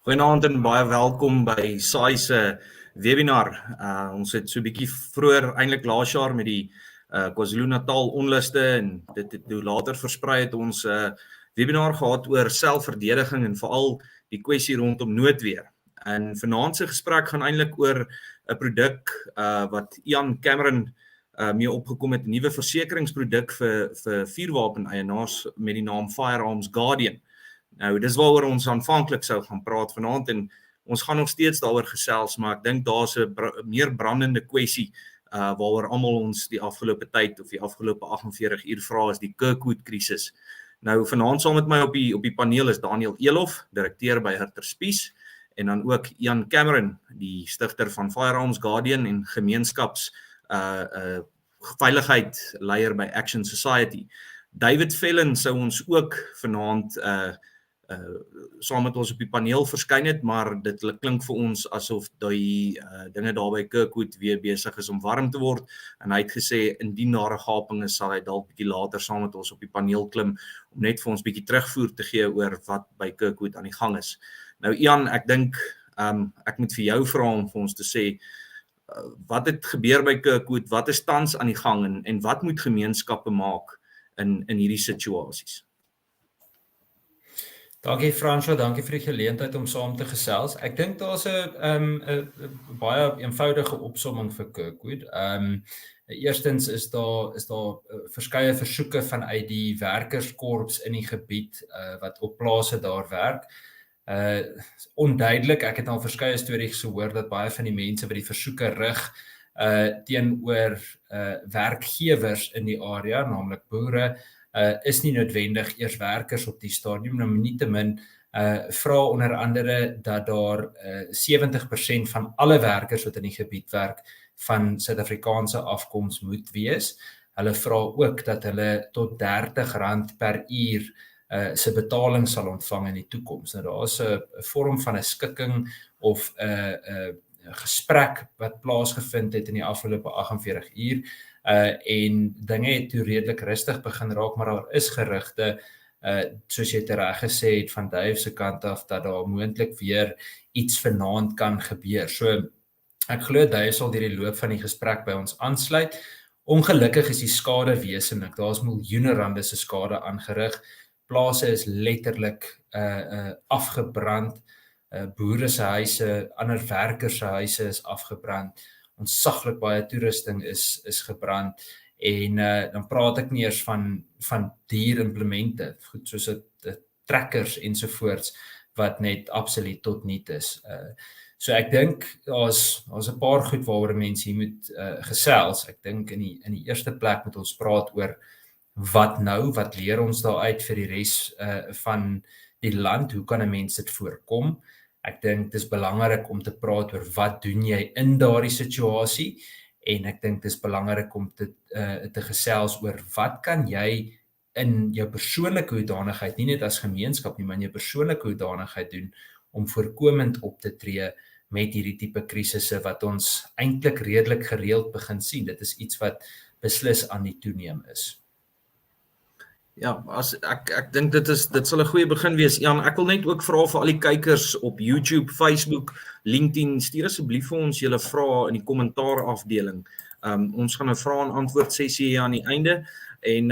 Goeienaand en baie welkom by Saai se webinaar. Ons het so 'n bietjie vroeër, eintlik laas jaar met die KwaZulu-Natal onluste en dit het toe later versprei het ons webinar gehad oor selfverdediging en veral die kwessie rondom noodweer. En vanaand se gesprek gaan eintlik oor 'n produk wat Ian Cameron mee opgekom het, 'n nuwe versekeringsproduk vir vuurwapeneienaars met die naam Firearms Guardian. Nou, dis waaroor ons aanvanklik sou gaan praat vanaand en ons gaan nog steeds daaroor gesels, maar ek dink daar's 'n meer brandende kwessie waaroor almal ons die afgelope tyd of die afgelope 48 uur vra is die Kirkwood krisis. Nou, vanaand saam met my op die paneel is Daniël Eloff, direkteur by Spies, en dan ook Ian Cameron, die stigter van Firearms Guardian en Gemeenskapveiligheid leier by Action Society. David Phelan sou ons ook vanaand saam met ons op die paneel verskyn het, maar dit klink vir ons asof die dinge daar by Kirkwood weer besig is om warm te word, en hy het gesê, indien daar 'n gaping is, sal hy dalk bietjie later saam met ons op die paneel klim, om net vir ons bietjie terugvoer te gee oor wat by Kirkwood aan die gang is. Nou Ian, ek dink, ek moet vir jou vra om vir ons te sê, wat het gebeur by Kirkwood, wat is tans aan die gang, en wat moet gemeenskappe maak in hierdie situasies? Dankie Francois, dankie vir die geleentheid om saam te gesels. Ek dink daar's 'n baie eenvoudige opsomming vir Kirkwood. Eerstens is daar verskeie versoeke vanuit die werkerskorps in die gebied wat op plase daar werk. Onduidelik, ek het al verskeie stories gehoor dat baie van die mense wat die versoeke rig teenoor werkgewers in die area, naamlik boere, is nie noodwendig eers werkers op die stadium, maar nietemin vra onder andere dat daar 70% van alle werkers wat in die gebied werk van Suid-Afrikaanse afkoms moet wees. Hulle vra ook dat hulle tot R30 per uur se betaling sal ontvang in die toekoms. Nou daar is 'n vorm van 'n skikking of 'n gesprek wat plaasgevind het in die afgelope 48 uur, en dinge het toe redelik rustig begin raak, maar daar is gerugte, soos jy reg gesê het van Dave se kant af, dat daar moontlik weer iets vanaand kan gebeur. So ek glo Dave sal deur die loop van die gesprek by ons aansluit. Ongelukkig is die skade wesenlik, daar's miljoene rande se skade aangerig. Plase is letterlik afgebrand, boere se huise, ander werkers se huise is afgebrand, ontsaglik baie toerusting is gebrand, en dan praat ek nie eers van dierimplemente, goed soos trekkers ensovoorts, wat net absoluut tot niet is. So ek dink, daar's 'n paar goed waaroor mense hier moet gesels. Ek dink in die eerste plek moet ons praat oor wat nou, wat leer ons daaruit vir die res van die land, hoe kan 'n mens dit voorkom? Ek dink dit is belangrik om te praat oor wat doen jy in daardie situasie, en ek dink dit is belangrik om te gesels oor wat kan jy in jou persoonlike hoedanigheid, nie net as gemeenskap nie, maar in jou persoonlike hoedanigheid doen, om voorkomend op te tree met hierdie tipe krisisse wat ons eintlik redelik gereeld begin sien. Dit is iets wat beslis aan die toeneem is. Ja, ek dink dit sal 'n goeie begin wees. Jan, ek wil net ook vra vir al die kykers op YouTube, Facebook, LinkedIn, stuur asseblief vir ons julle vrae in die kommentaar afdeling. Ons gaan 'n vrae en antwoord sessie hier aan die einde, en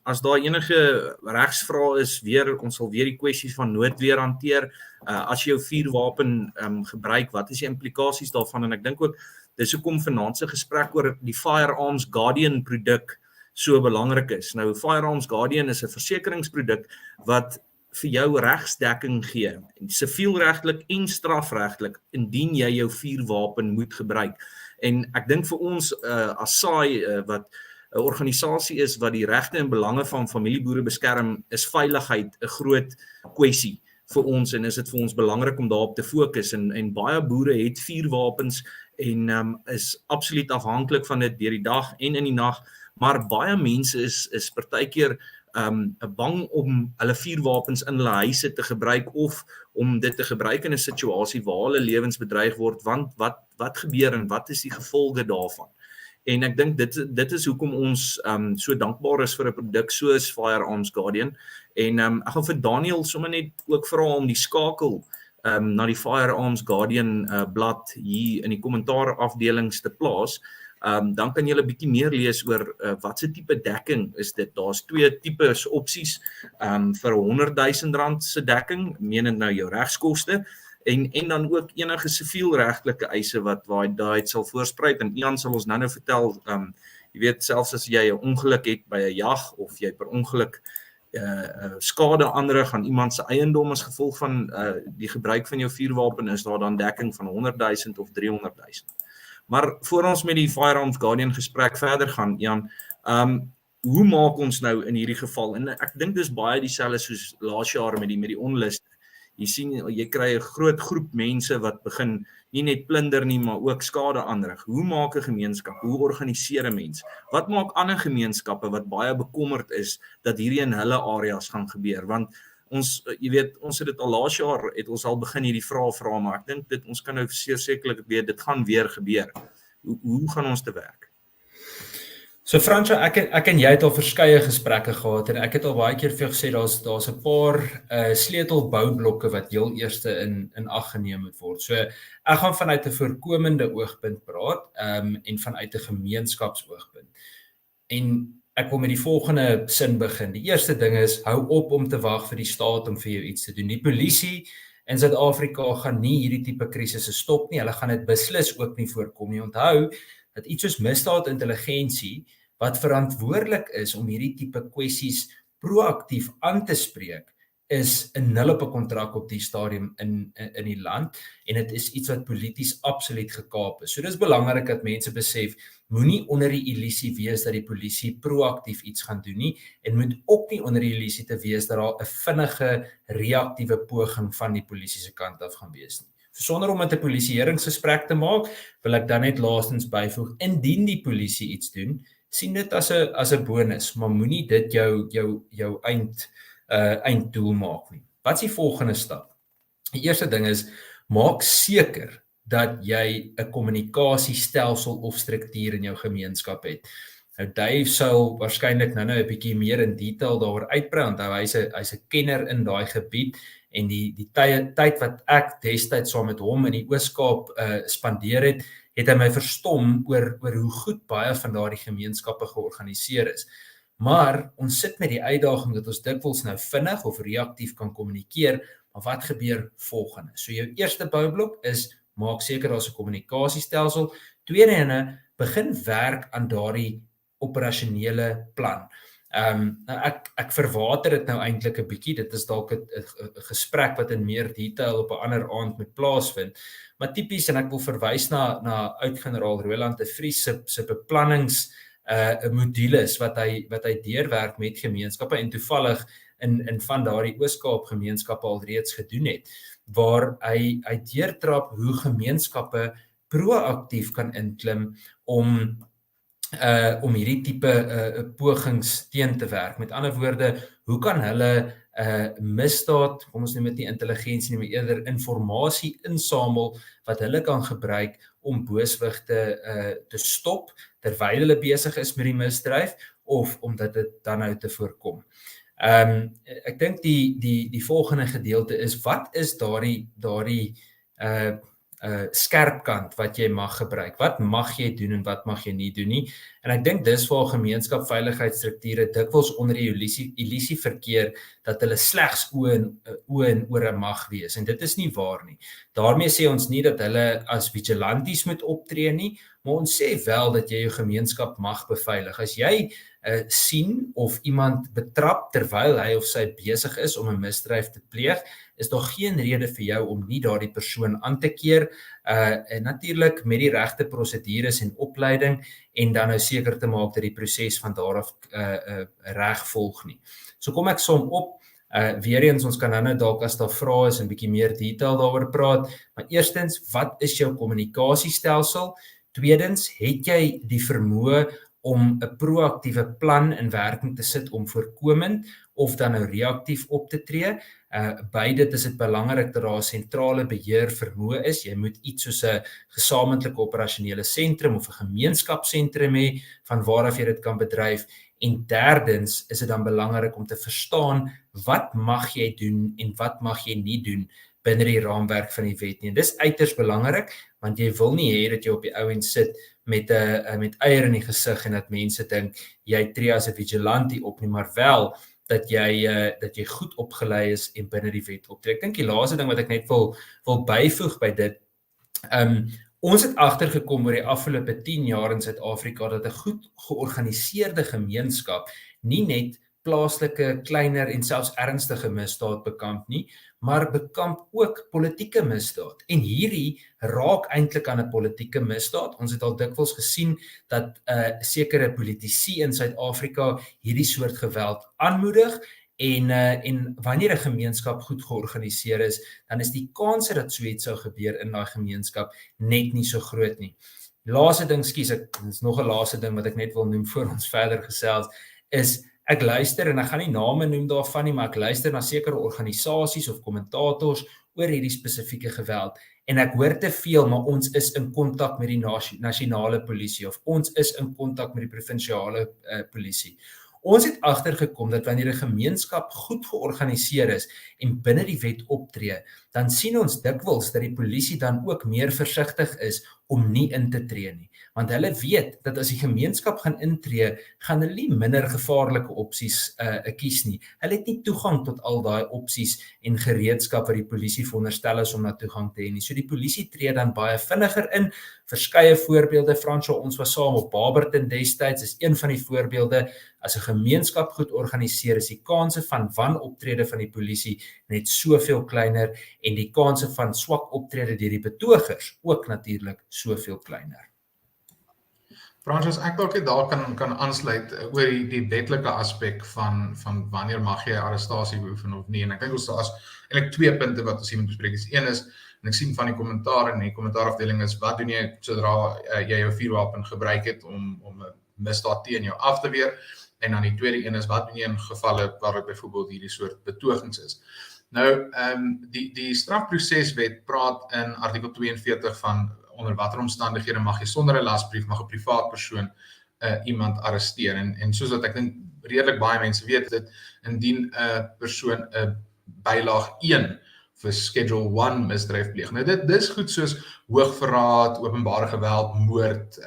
as daar enige regsvrae is, ons sal weer die kwessies van noodweer hanteer. As jy jou vuurwapen gebruik, wat is die implikasies daarvan? En ek dink ook, dis hoekom vanaand se gesprek oor die Firearms Guardian produk so belangrik is. Nou, Firearms Guardian is 'n versekeringsproduk wat vir jou regsdekking gee, sivielregtelik en strafregtelik, indien jy jou vuurwapen moet gebruik. En ek dink vir ons as Saai, wat 'n organisasie is wat die regte en belange van familieboere beskerm, is veiligheid 'n groot kwessie vir ons, en is dit vir ons belangrik om daarop te fokus, en baie boere het vuurwapens en is absoluut afhanklik van dit deur die dag en in die nag. Maar baie mense is partykeer bang om hulle vuurwapens in hulle huise te gebruik, of om dit te gebruik in 'n situasie waar hulle lewens bedreig word, want wat gebeur en wat is die gevolge daarvan? En ek dink dit is hoekom ons so dankbaar is vir 'n produk soos Firearms Guardian. En ek gaan vir Daniël sommer net ook vra om die skakel na die Firearms Guardian blad hier in die kommentaar afdelings te plaas, dan kan julle 'n bietjie meer lees oor wat se tipe dekking is dit. Daar's 2 tipes opsies vir R100,000 se dekking, menend nou jou regskoste, en dan ook enige sivielregtelike eise wat daai sal voorspruit, en Ian sal ons nou vertel, jy weet, selfs as jy 'n ongeluk het by 'n jag, of jy per ongeluk skade aanrig aan iemand se eiendom as gevolg van die gebruik van jou vuurwapen, is daar dan dekking van R100,000 of R300,000. Maar voor ons met die Firearms Guardian gesprek verder gaan, Jan, hoe maak ons nou in hierdie geval? En ek dink dis baie dieselfde soos laas jaar met die onlus. Jy sien, jy kry 'n groot groep mense wat begin nie net plunder nie, maar ook skade aanrig. Hoe maak 'n gemeenskap? Hoe organiseer 'n mens? Wat maak ander gemeenskappe wat baie bekommerd is dat hierdie in hulle areas gaan gebeur? Want ons, jy weet, ons het dit al laas jaar, het ons al begin hierdie vrae, maar ek dink ons kan nou sekerlik weet, dit gaan weer gebeur. Hoe gaan ons te werk? So Francois, ek en jy het al verskeie gesprekke gehad, en ek het al baie keer vir jou gesê, daar's 'n paar sleutelboublokke wat heel eerste in ag geneem moet word. So ek gaan vanuit 'n voorkomende oogpunt praat, en vanuit 'n gemeenskapsoogpunt. En ek wil met die volgende sin begin. Die eerste ding is, hou op om te wag vir die staat om vir jou iets te doen. Die polisie in Suid-Afrika gaan nie hierdie tipe krisisse stop nie, hulle gaan dit beslis ook nie voorkom nie. Onthou dat iets soos misdaadintelligensie wat verantwoordelik is om hierdie tipe kwessies proaktief aan te spreek, is 'n nul op 'n kontrak op die stadium in die land, en dit is iets wat polities absoluut gekaap is. So dis belangrik dat mense besef, moenie onder die illusie wees dat die polisie proaktief iets gaan doen nie, en moet ook nie onder die illusie te wees dat daar 'n vinnige reaktiewe poging van die polisie se kant af gaan wees nie. Sonder om met 'n polisieeringsgesprek te maak, wil ek dan net laastens byvoeg, indien die polisie iets doen, sien dit as 'n bonus, maar moenie dit jou einddoel maak nie. Wat is die volgende stap? Die eerste ding is, maak seker dat jy 'n kommunikasiestelsel of struktuur in jou gemeenskap het. Nou Dave sal waarskynlik nou 'n bietjie meer in detail daaroor uitbrei, want hy's 'n kenner in daai gebied, en die tyd wat ek destyds saam met hom in die Oos-Kaap spandeer het hy my verstom oor hoe goed baie van daardie gemeenskappe georganiseer is. Maar ons sit met die uitdaging dat ons dikwels nou vinnig of reaktief kan kommunikeer, maar wat gebeur volgende? So jou eerste boublok is, maak seker daar's 'n kommunikasiestelsel. Tweede ene, begin werk aan daardie operasionele plan. Ek verwater dit nou eintlik 'n bietjie, dit is dalk 'n gesprek wat in meer detail op 'n ander aand moet plaasvind, maar tipies, en ek wil verwys na oud-generaal Roland de Vries se beplannings modules wat hy deurwerk met gemeenskappe, en toevallig in van daardie Oos-Kaap gemeenskappe al reeds gedoen het, waar hy deurtrap hoe gemeenskappe proaktief kan inklim om hierdie tipe pogings teen te werk. Met ander woorde, hoe kan hulle misdaad, kom ons noem dit nie intelligensie nie, maar eerder informasie insamel wat hulle kan gebruik om booswigte te stop terwyl hulle besig is met die misdryf, of om dit dan nou te voorkom. Ek dink die volgende gedeelte is, wat is daardie skerp kant wat jy mag gebruik? Wat mag jy doen en wat mag jy nie doen nie? En ek dink dis waar gemeenskapveiligheidsstrukture dikwels onder die illusie verkeer dat hulle slegs oë en ore mag wees, en dit is nie waar nie. Daarmee sê ons nie dat hulle as vigilanties moet optree nie, maar ons sê wel dat jy jou gemeenskap mag beveilig. As jy sien of iemand betrap terwyl hy of sy besig is om 'n misdryf te pleeg, is daar geen rede vir jou om nie daardie persoon aan te keer, en natuurlik met die regte prosedures en opleiding, en dan nou seker te maak dat die proses van daar af reg volg nie. So kom ek som op, weer eens, ons kan nou dalk as daar vrae is 'n bietjie meer detail daaroor praat, maar eerstens, wat is jou kommunikasiestelsel? Tweedens, het jy die vermoë om 'n proaktiewe plan in werking te sit om voorkomend of dan nou reaktief op te tree? By dit is dit belangrik dat daar 'n sentrale beheer vermoë is. Jy moet iets soos 'n gesamentlike operasionele sentrum of 'n gemeenskapsentrum hê van waaraf jy dit kan bedryf. En derdens is dit dan belangrik om te verstaan, wat mag jy doen en wat mag jy nie doen binne die raamwerk van die wet nie. En dis uiters belangrik, want jy wil nie hê dat jy op die ou end sit met eier in die gesig en dat mense dink jy tree as 'n vigilante op nie, maar wel dat jy goed opgelei is en binne die wet optree. Ek dink die laaste ding wat ek net wil byvoeg by dit, ons het agtergekom oor die afgelope 10 jaar in Suid-Afrika dat 'n goed georganiseerde gemeenskap nie net plaaslike, kleiner en selfs ernstige misdaad bekamp nie, maar bekamp ook politieke misdaad. En hierdie raak eintlik aan 'n politieke misdaad. Ons het al dikwels gesien dat sekere politici in Suid-Afrika hierdie soort geweld aanmoedig. En wanneer 'n gemeenskap goed georganiseer is, dan is die kanse dat so iets sou gebeur in daai gemeenskap net nie so groot nie. Laaste ding, dis nog 'n laaste ding wat ek net wil noem voor ons verder gesels, is ek luister, en ek gaan nie name noem daarvan nie, maar ek luister na sekere organisasies of kommentators oor hierdie spesifieke geweld, en ek hoor te veel, maar ons is in kontak met die nasionale polisie, of ons is in kontak met die provinsiale polisie. Ons het agtergekom dat wanneer 'n gemeenskap goed georganiseer is en binne die wet optree, dan sien ons dikwels dat die polisie dan ook meer versigtig is om nie in te tree nie. Want hulle weet dat as die gemeenskap gaan intree, gaan hulle nie minder gevaarlike opsies kies nie. Hulle het nie toegang tot al daai opsies en gereedskap wat die polisie veronderstel is om na toegang te hê nie. So die polisie tree dan baie vinniger in. Verskeie voorbeelde, Francois, ons was saam op Barberton destyds, is een van die voorbeelde. As 'n gemeenskap goed organiseer, is die kanse van wanoptrede van die polisie net soveel kleiner, en die kanse van swak optrede deur die betogers ook natuurlik soveel kleiner. Francois, ek dalk daar kan aansluit oor die wetlike aspek van wanneer mag jy arrestasie beoefen of nie. En ek dink ons daar's eintlik 2 punte wat ons hier moet bespreek. Een is, en ek sien van die kommentaar in die kommentaarafdeling is, wat doen jy sodra jy jou vuurwapen gebruik het om 'n misdaad teen jou af te weer? En dan die tweede een is, wat doen jy in gevalle waar dit byvoorbeeld hierdie soort betogings is? Nou, die strafproseswet praat in artikel 42 van onder watter omstandighede mag jy sonder 'n lasbrief, mag 'n privaat persoon iemand arresteer. En soos wat ek dink redelik baie mense weet, dit indien 'n persoon 'n bylaag 1 vir Schedule 1 misdryf pleeg. Nou dis goed soos hoogverraad, openbare geweld, moord,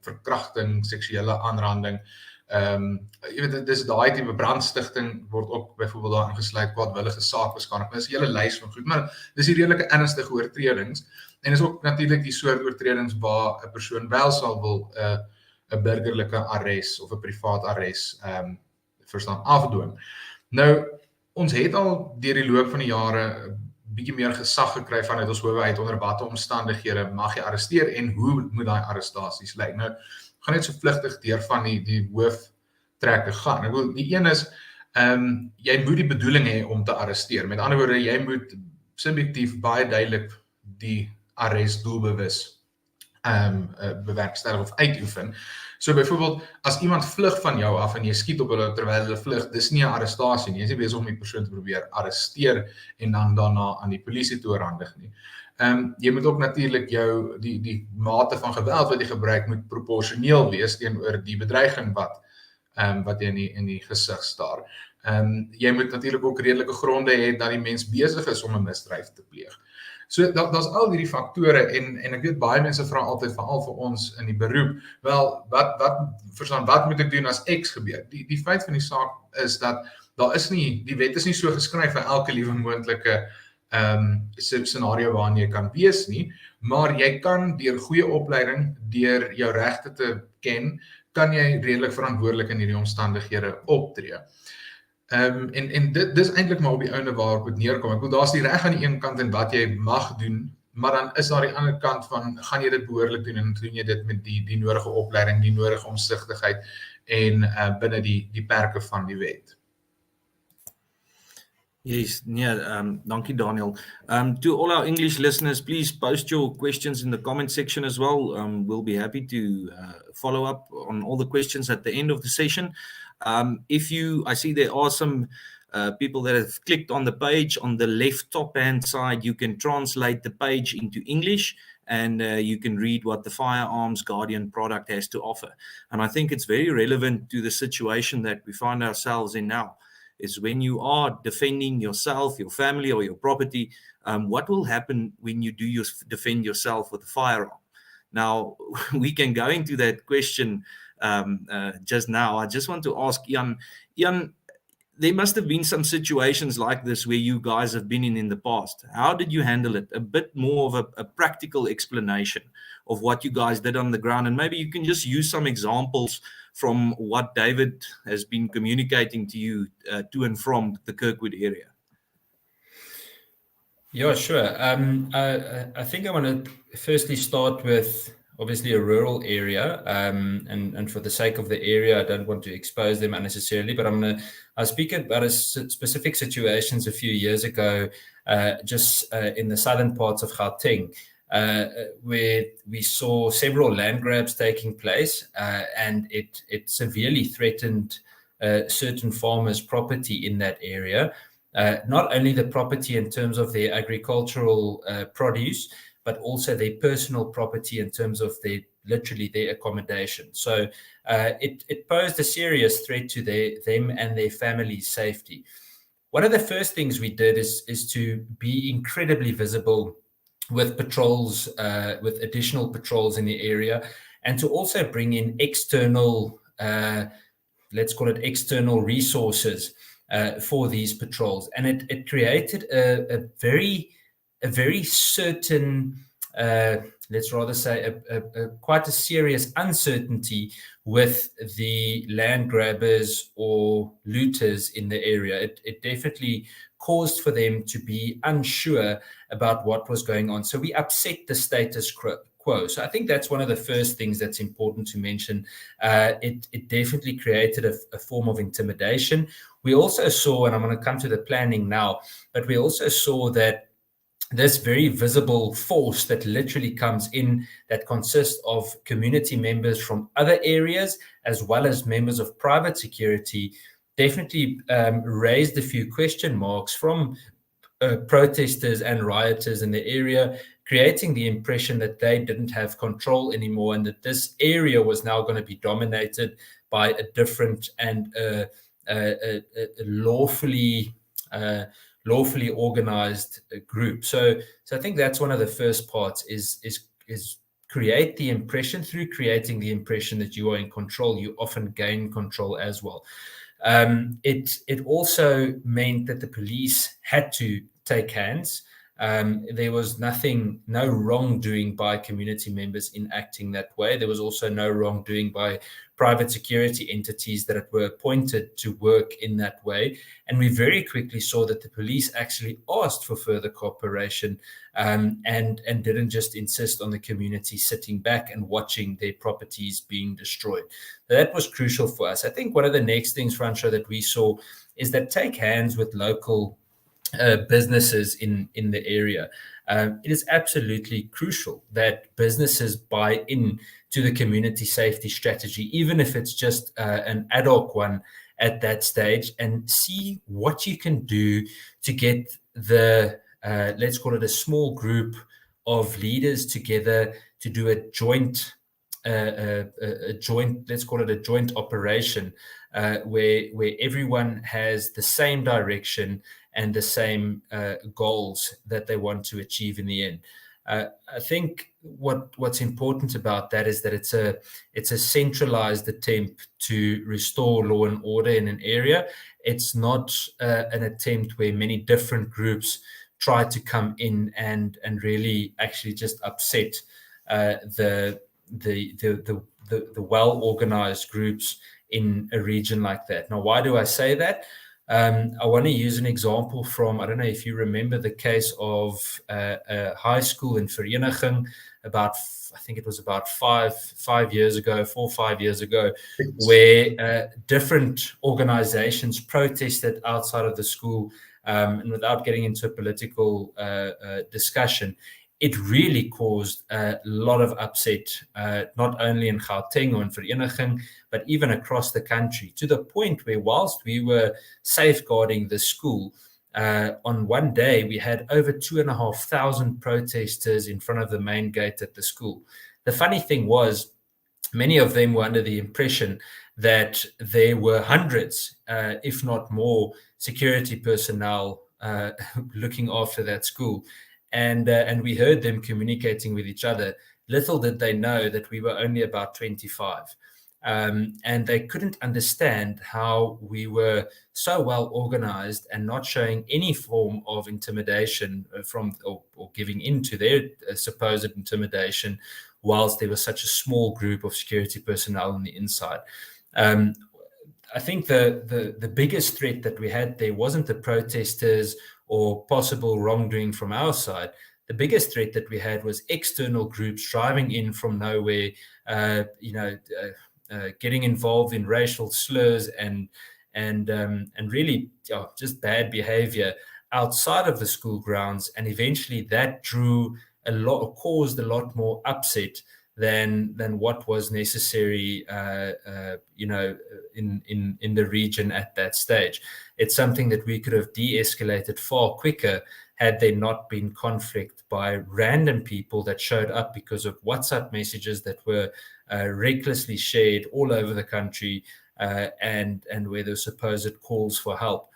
verkrachting, seksuele aanranding. Jy weet, dis daai tipe brandstigting word ook byvoorbeeld daar ingesluit, kwaadwillige saakbeskadiging. Dis 'n hele lys van goed, maar dis die redelike ernstige oortredings. En is ook natuurlik die soort oortredings waar 'n persoon wel sal wil 'n burgerlike arrest of 'n privaat arrest afdwing. Nou, ons het al deur die loop van die jare bietjie meer gesag gekry vanuit ons howe uit onder watter omstandighede mag jy arresteer en hoe moet daai arrestasies lyk. Nou, gaan net so vlugtig deur van die hooftrekke gaan. Ek wil, die een is, jy moet die bedoeling hê om te arresteer. Met ander woorde, jy moet subjektief baie duidelik die arrest doelbewus bewerkstellig of uitoefen. So byvoorbeeld, as iemand vlug van jou af en jy skiet op hulle terwyl hulle vlug, dis nie 'n arrestasie nie. Jy is nie besig om die persoon te probeer arresteer en dan daarna aan die polisie toe oorhandig nie. Jy moet ook natuurlik die mate van geweld wat jy gebruik moet proporsioneel wees teenoor die bedreiging wat jy in die gesig staar. Jy moet natuurlik ook redelike gronde hê dat die mens besig is om 'n misdryf te pleeg. So daar's al hierdie faktore en ek weet baie mense vra altyd veral vir ons in die beroep, wel wat moet ek doen as X gebeur? Die feit van die saak is dat die wet is nie so geskryf vir elke liewe moontlike scenario waarin jy kan wees nie, maar jy kan deur goeie opleiding, deur jou regte te ken, kan jy redelik verantwoordelik in hierdie omstandighede optree. En dit is eintlik maar op die einde waarop dit neerkom. Ek bedoel, daar's die reg aan die een kant en wat jy mag doen, maar dan is daar die ander kant van, gaan jy dit behoorlik doen en doen jy dit met die nodige opleiding, die nodige omsigtigheid en binne die perke van die wet. Yes, dankie Daniel. To all our English listeners, please post your questions in the comment section as well. We'll be happy to follow up on all the questions at the end of the session. I see there are some people that have clicked on the page on the left top hand side. You can translate the page into English and you can read what the Firearms Guardian product has to offer. And I think it's very relevant to the situation that we find ourselves in now. is when you are defending yourself, your family, or your property, what will happen when you do defend yourself with a firearm? Now, we can go into that question just now. I just want to ask Jan, there must have been some situations like this where you guys have been in the past. How did you handle it? A bit more of a practical explanation of what you guys did on the ground. And maybe you can just use some examples from what David has been communicating to you to and from the Kirkwood area. Yeah, sure. I think I want to firstly start with obviously a rural area, and for the sake of the area, I don't want to expose them unnecessarily, but I'll speak about specific situations a few years ago, just in the southern parts of Gauteng, where we saw several land grabs taking place, and it severely threatened certain farmers' property in that area. Not only the property in terms of their agricultural produce, but also their personal property in terms of their accommodation. So it posed a serious threat to them and their family's safety. One of the first things we did is to be incredibly visible with patrols, with additional patrols in the area, and to also bring in external, let's call it external resources for these patrols. And it created a very certain, let's rather say, quite a serious uncertainty with the land grabbers or looters in the area. It definitely caused for them to be unsure about what was going on. So we upset the status quo. So I think that's one of the first things that's important to mention. It definitely created a form of intimidation. We also saw, and I'm going to come to the planning now, but we also saw that this very visible force that literally comes in, that consists of community members from other areas, as well as members of private security, definitely raised a few question marks from protesters and rioters in the area, creating the impression that they didn't have control anymore, and that this area was now going to be dominated by a different and lawfully organized group. So I think that's one of the first parts is create the impression. Through creating the impression that you are in control, you often gain control as well. It also meant that the police had to take hands. There was no wrongdoing by community members in acting that way. There was also no wrongdoing by private security entities that were appointed to work in that way. And we very quickly saw that the police actually asked for further cooperation, and didn't just insist on the community sitting back and watching their properties being destroyed. So that was crucial for us. I think one of the next things, Francois, that we saw is that take hands with local businesses in the area. It is absolutely crucial that businesses buy in to the community safety strategy, even if it's just an ad hoc one at that stage, and see what you can do to get the, let's call it a small group of leaders together to do a joint, let's call it a joint operation, where everyone has the same direction and the same goals that they want to achieve in the end. I think what's important about that is that it's a centralized attempt to restore law and order in an area. It's not an attempt where many different groups try to come in and really actually just upset the well-organized groups in a region like that. Now, why do I say that? I want to use an example from, I don't know if you remember the case of a high school in Vereniging I think it was about 4 or 5 years ago, where different organizations protested outside of the school, and without getting into a political discussion, it really caused a lot of upset, not only in Gauteng or in Vereniging, but even across the country, to the point where whilst we were safeguarding the school, on one day we had over 2,500 protesters in front of the main gate at the school. The funny thing was, many of them were under the impression that there were hundreds, if not more, security personnel looking after that school. And we heard them communicating with each other. Little did they know that we were only about 25. And they couldn't understand how we were so well organized and not showing any form of intimidation or giving in to their supposed intimidation, whilst there was such a small group of security personnel on the inside. I think the biggest threat that we had there wasn't the protesters or possible wrongdoing from our side. The biggest threat that we had was external groups driving in from nowhere, getting involved in racial slurs and really just bad behavior outside of the school grounds, and eventually that caused a lot more upset than what was necessary, in the region at that stage. It's something that we could have de-escalated far quicker had there not been conflict by random people that showed up because of WhatsApp messages that were recklessly shared all over the country, and where there were supposed calls for help.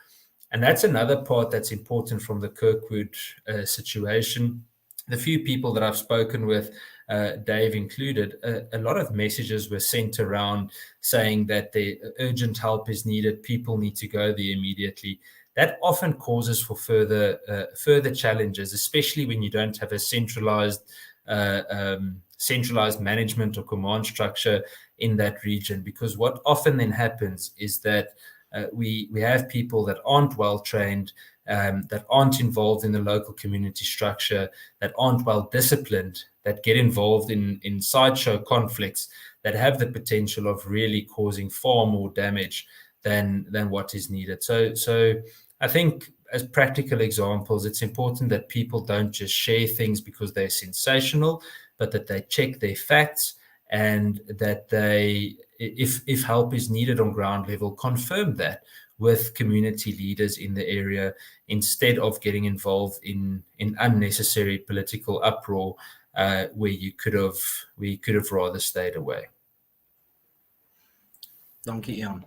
And that's another part that's important from the Kirkwood situation. The few people that I've spoken with, Dave included, a lot of messages were sent around saying that the urgent help is needed, people need to go there immediately. That often causes for further challenges, especially when you don't have a centralized management or command structure in that region. Because what often then happens is that we have people that aren't well trained, that aren't involved in the local community structure, that aren't well disciplined, that get involved in sideshow conflicts that have the potential of really causing far more damage than what is needed. So I think, as practical examples, it's important that people don't just share things because they're sensational, but that they check their facts, and that they, if help is needed on ground level, confirm that with community leaders in the area, instead of getting involved in unnecessary political uproar, where we could have rather stayed away. Dankie, Ian.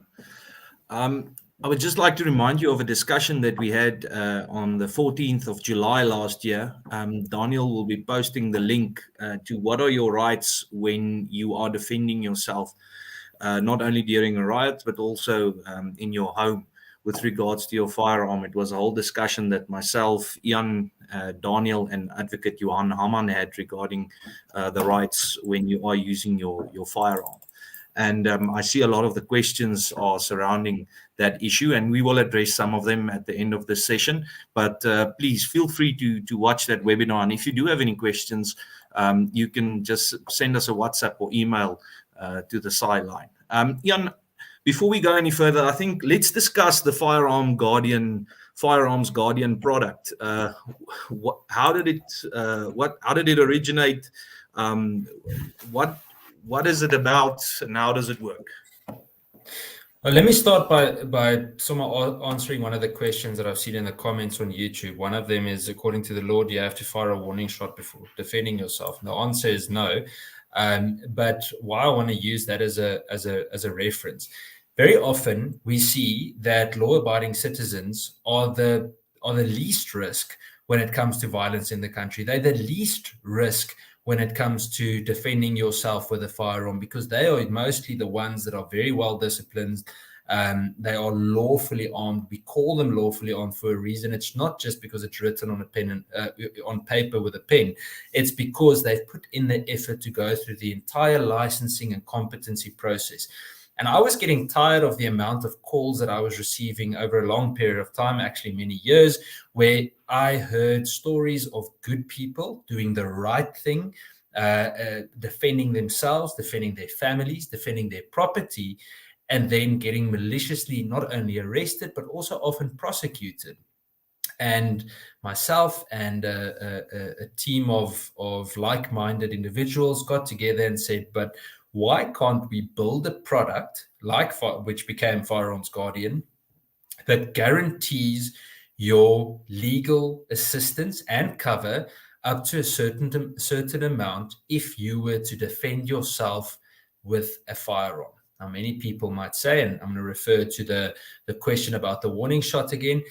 I would just like to remind you of a discussion that we had on the 14th of July last year. Daniël will be posting the link to what are your rights when you are defending yourself, not only during a riot, but also in your home with regards to your firearm. It was a whole discussion that myself, Ian, Daniël, and Advocate Johan Haman had regarding the rights when you are using your firearm. And I see a lot of the questions are surrounding that issue, and we will address some of them at the end of this session. But please feel free to watch that webinar. And if you do have any questions, you can just send us a WhatsApp or email to the Saai line. Ian, before we go any further, I think let's discuss the Firearms Guardian product. How did it originate? What is it about, and how does it work? Well, let me start by someone answering one of the questions that I've seen in the comments on YouTube. One of them is, according to the law, do you have to fire a warning shot before defending yourself? And the answer is no. But why I want to use that as a reference. Very often we see that law-abiding citizens are the least risk when it comes to violence in the country. They're the least risk when it comes to defending yourself with a firearm, because they are mostly the ones that are very well disciplined. They are lawfully armed. We call them lawfully armed for a reason. It's not just because it's written on a pen on paper with a pen. It's because they've put in the effort to go through the entire licensing and competency process. And I was getting tired of the amount of calls that I was receiving over a long period of time, actually many years, where I heard stories of good people doing the right thing, defending themselves, defending their families, defending their property, and then getting maliciously not only arrested, but also often prosecuted. And myself and a team of like-minded individuals got together and said, but why can't we build a product which became Firearms Guardian that guarantees your legal assistance and cover up to a certain amount if you were to defend yourself with a firearm. Now, many people might say, and I'm going to refer to the question about the warning shot again,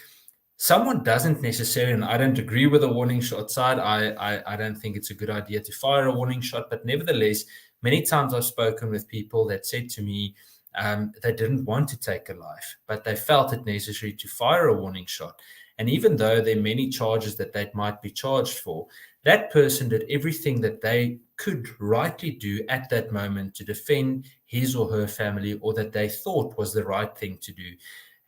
someone doesn't necessarily, and I don't agree with the warning shot side, I don't think it's a good idea to fire a warning shot, but nevertheless, many times I've spoken with people that said to me, they didn't want to take a life, but they felt it necessary to fire a warning shot. And even though there are many charges that they might be charged for, that person did everything that they could rightly do at that moment to defend his or her family, or that they thought was the right thing to do.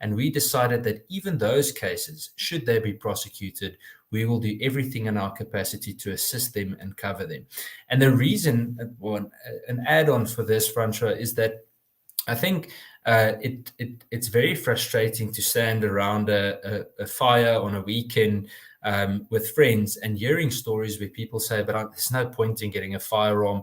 And we decided that even those cases, should they be prosecuted, we will do everything in our capacity to assist them and cover them. And the reason, well, an add-on for this, Francois, is that I think it's very frustrating to stand around a fire on a weekend with friends and hearing stories where people say, but there's no point in getting a firearm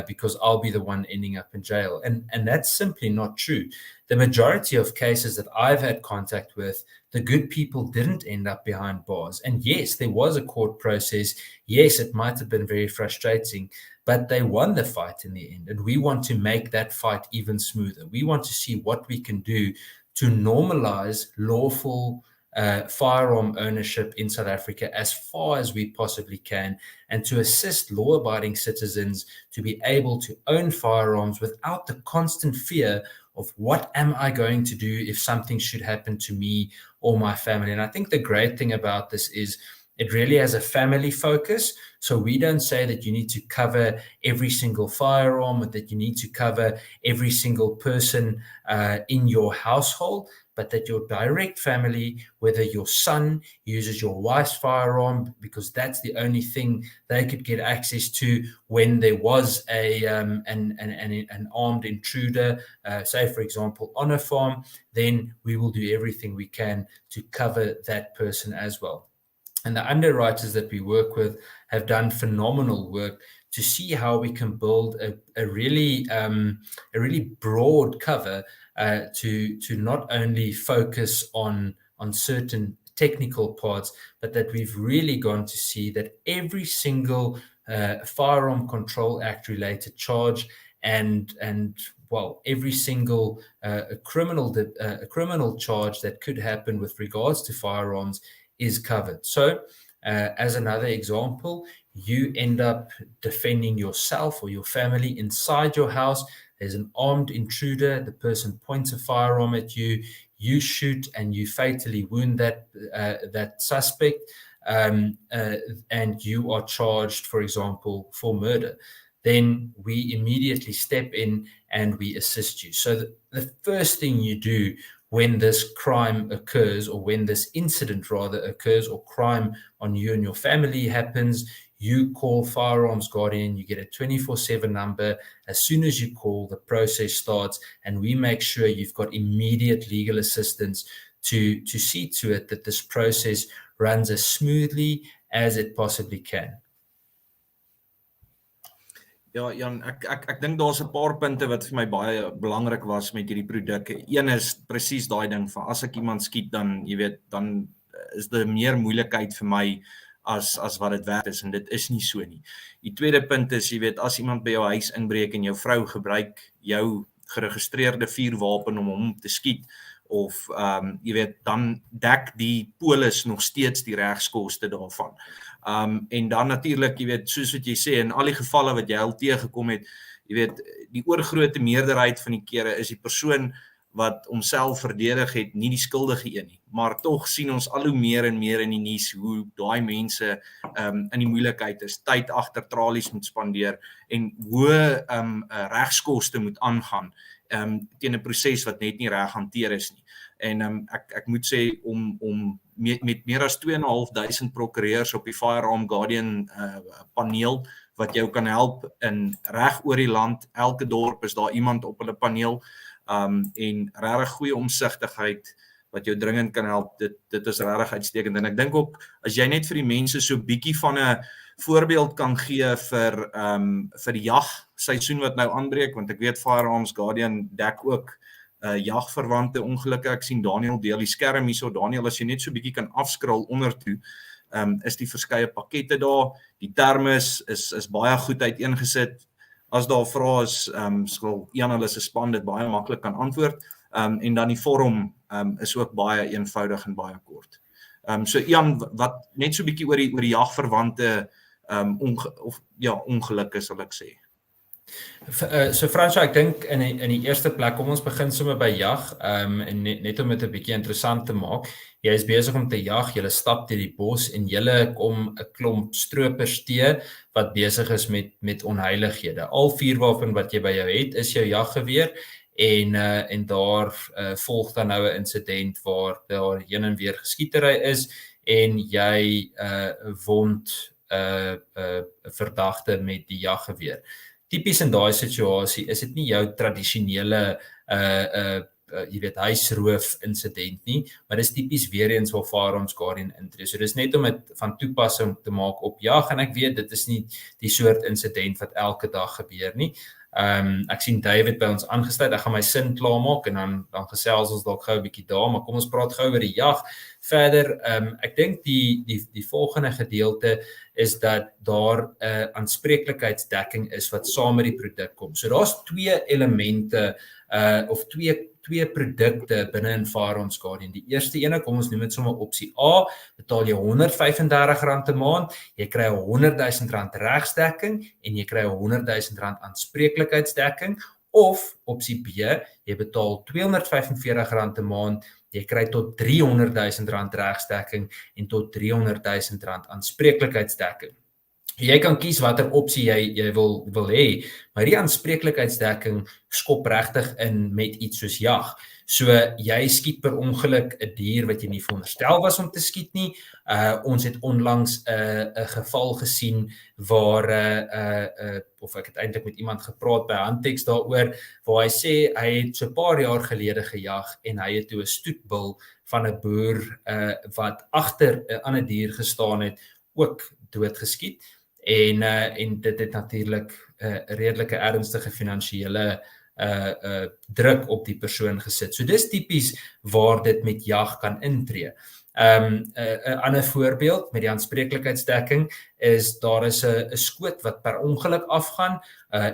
because I'll be the one ending up in jail. And that's simply not true. The majority of cases that I've had contact with, the good people didn't end up behind bars. And yes, there was a court process. Yes, it might have been very frustrating, but they won the fight in the end. And we want to make that fight even smoother. We want to see what we can do to normalize lawful firearm ownership in South Africa as far as we possibly can, and to assist law-abiding citizens to be able to own firearms without the constant fear of what am I going to do if something should happen to me or my family. And I think the great thing about this is it really has a family focus. So we don't say that you need to cover every single firearm, or that you need to cover every single person in your household, but that your direct family, whether your son uses your wife's firearm because that's the only thing they could get access to when there was an armed intruder, say for example on a farm, then we will do everything we can to cover that person as well. And the underwriters that we work with have done phenomenal work to see how we can build a really broad cover to not only focus on certain technical parts, but that we've really gone to see that every single Firearm Control Act related charge and well, every single criminal charge that could happen with regards to firearms is covered. So as another example, you end up defending yourself or your family inside your house. There's an armed intruder, the person points a firearm at you, you shoot and you fatally wound that suspect, and you are charged, for example, for murder. Then we immediately step in and we assist you. So the first thing you do when this crime occurs, or when this incident rather occurs, or crime on you and your family happens, you call Firearms Guardian, you get a 24/7 number. As soon as you call, the process starts, and we make sure you've got immediate legal assistance to see to it that this process runs as smoothly as it possibly can. Ja, Jan, ek dink daar's 'n paar punte wat vir my baie belangrik was met hierdie produk. Een is presies daai ding van as ek iemand skiet, dan jy weet, dan is daar meer moeilikheid vir my as wat dit werd is, en dit is nie so nie. Die tweede punt is, jy weet, as iemand by jou huis inbreek en jou vrou gebruik jou geregistreerde vuurwapen om hom te skiet, of jy weet, dan dek die polis nog steeds die regskoste daarvan. En dan natuurlik, jy weet, soos wat jy sê, in al die gevalle wat jy al teëgekom het, jy weet, die oorgrootste meerderheid van die kere is die persoon wat homself verdedig het, nie die skuldige een nie. Maar tog sien ons al hoe meer en meer in die nuus hoe daai mense in die moeilikheid is, tyd agter tralies moet spandeer en hoë regskoste moet aangaan teen 'n proses wat net nie reg hanteer is nie. En ek moet sê om met meer as 2.500 prokureurs op die Firearms Guardian paneel wat jou kan help in reg oor die land, elke dorp is daar iemand op hulle paneel, en regtig goeie omsigtigheid wat jou dringend kan help, dit is regtig uitstekend. En ek dink ook, as jy net vir die mense so bietjie van 'n voorbeeld kan gee vir die jagseisoen wat nou aanbreek, want ek weet Firearms Guardian dek ook jagverwante ongelukke. Ek sien Daniël deel die skerm hierso. Daniël, as jy net so bietjie kan afskrol onder toe, is die verskeie pakkette daar. Die terme is baie goed uiteengesit. As daar vrae is, sal een hulle se span dit baie maklik kan antwoord. En dan die vorm is ook baie eenvoudig en baie kort. So Ian, wat net so 'n bietjie oor die jagverwante ongelukke sal ek sê. So Francois, ek dink in die eerste plek, kom ons begin sommer by jag, en net om dit 'n bietjie interessant te maak. Jy is besig om te jag, jy stap deur die bos en jy kom 'n klomp stroopers te wat besig is met onheilighede. Al vuurwapen wat jy by jou het, is jou jaggeweer en daar volg dan nou 'n insident waar daar heen en weer geskietery is en jy wond verdagte met die jaggeweer. Tipies in daai situasie is dit nie jou tradisionele huisroof insident nie, maar dis tipies weer eens waar Firearms Guardian intree. So dis net om dit van toepassing te maak op jag en ek weet dit is nie die soort insident wat elke dag gebeur nie. Ek sien David by ons aangesluit, ek gaan my sin klaarmaak en dan gesels ons dalk gou 'n bietjie daar, maar kom ons praat gou oor die jag verder. Ek dink die volgende gedeelte is dat daar 'n aanspreeklikheidsdekking is wat saam met die produk kom. So daar's twee elemente of twee produkte binne in Firearms Guardian. Die eerste ene, kom ons noem dit sommer opsie A, betaal jy R135 'n maand, jy kry R100,000 regsdekking en jy kry R100,000 aanspreeklikheidsdekking, of opsie B, jy betaal R245 'n maand, jy kry tot R300,000 regsdekking en tot R300,000 aanspreeklikheidsdekking. Jy kan kies watter opsie jy wil hê, maar die aanspreeklikheidsdekking skop regtig in met iets soos jag. So jy skiet per ongeluk 'n dier wat jy nie veronderstel was om te skiet nie. Ons het onlangs 'n geval gesien waar of ek het eintlik met iemand gepraat by Handtex daaroor, waar hy sê hy het so 'n paar jaar gelede gejag en hy het toe 'n stoetbil van 'n boer wat agter 'n ander dier gestaan het, ook doodgeskiet. En dit het natuurlik 'n redelike ernstige finansiële druk op die persoon gesit. So dis tipies waar dit met jag kan intree. 'n ander voorbeeld met die aanspreeklikheidsdekking is daar is 'n skoot wat per ongeluk afgaan,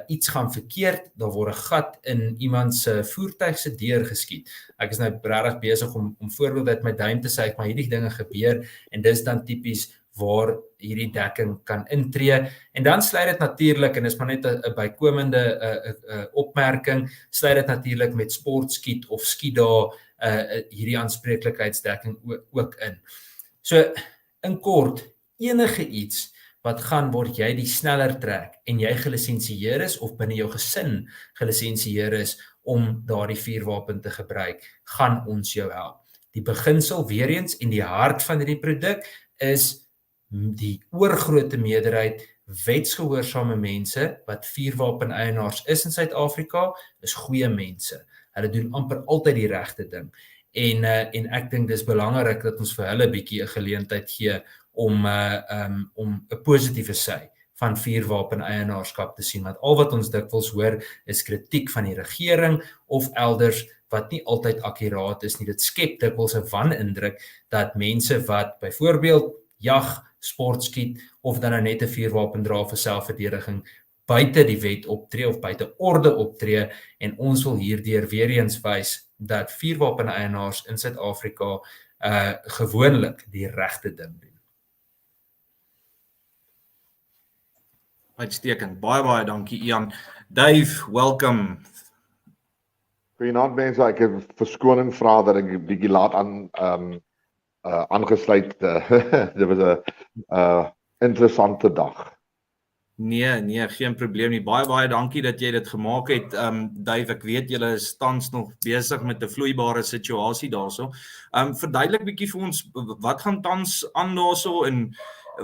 iets gaan verkeerd, daar word 'n gat in iemand se voertuig se deur geskiet. Ek is nou regtig besig om voorbeelde uit my duim te sê, maar hierdie dinge gebeur en dis dan tipies waar hierdie dekking kan intree. En dan sluit dit natuurlik, en is maar net 'n bykomende opmerking, sluit dit natuurlik met sportskiet of skietdae hierdie aanspreeklikheidsdekking ook in. So in kort, enige iets wat gaan word jy die sneller trek en jy gelisensieer is of binne jou gesin gelisensieer is om daardie vuurwapen te gebruik, gaan ons jou help. Die beginsel weer eens en die hart van hierdie produk is die oorgrootste meerderheid wetsgehoorsame mense wat vuurwapeneienaars is in Suid-Afrika, is goeie mense. Hulle doen amper altyd die regte ding. En ek dink dis belangrik dat ons vir hulle 'n bietjie 'n geleentheid gee om 'n positiewe sy van vuurwapeneienaarskap te sien. Want al wat ons dikwels hoor is kritiek van die regering of elders wat nie altyd akkuraat is nie. Dit skep dikwels 'n wanindruk dat mense wat byvoorbeeld jag, sportskiet of dan net 'n vuurwapen dra vir selfverdediging buite die wet optree of buite orde optree, en ons wil hierdeur weer eens wys dat vuurwapeneienaars in Suid-Afrika gewoonlik die regte ding doen. Uitstekend. Baie dankie Ian. Dave, welcome. Goeienaand mense, ek het verskoning vra dat ek 'n bietjie laat aangesluit. Dit was 'n interessante dag. Nee, geen probleem nie. Baie dankie dat jy dit gemaak het. Dave, ek weet julle is tans nog besig met 'n vloeibare situasie daarso. Verduidelik bietjie vir ons, wat gaan tans aan daarso en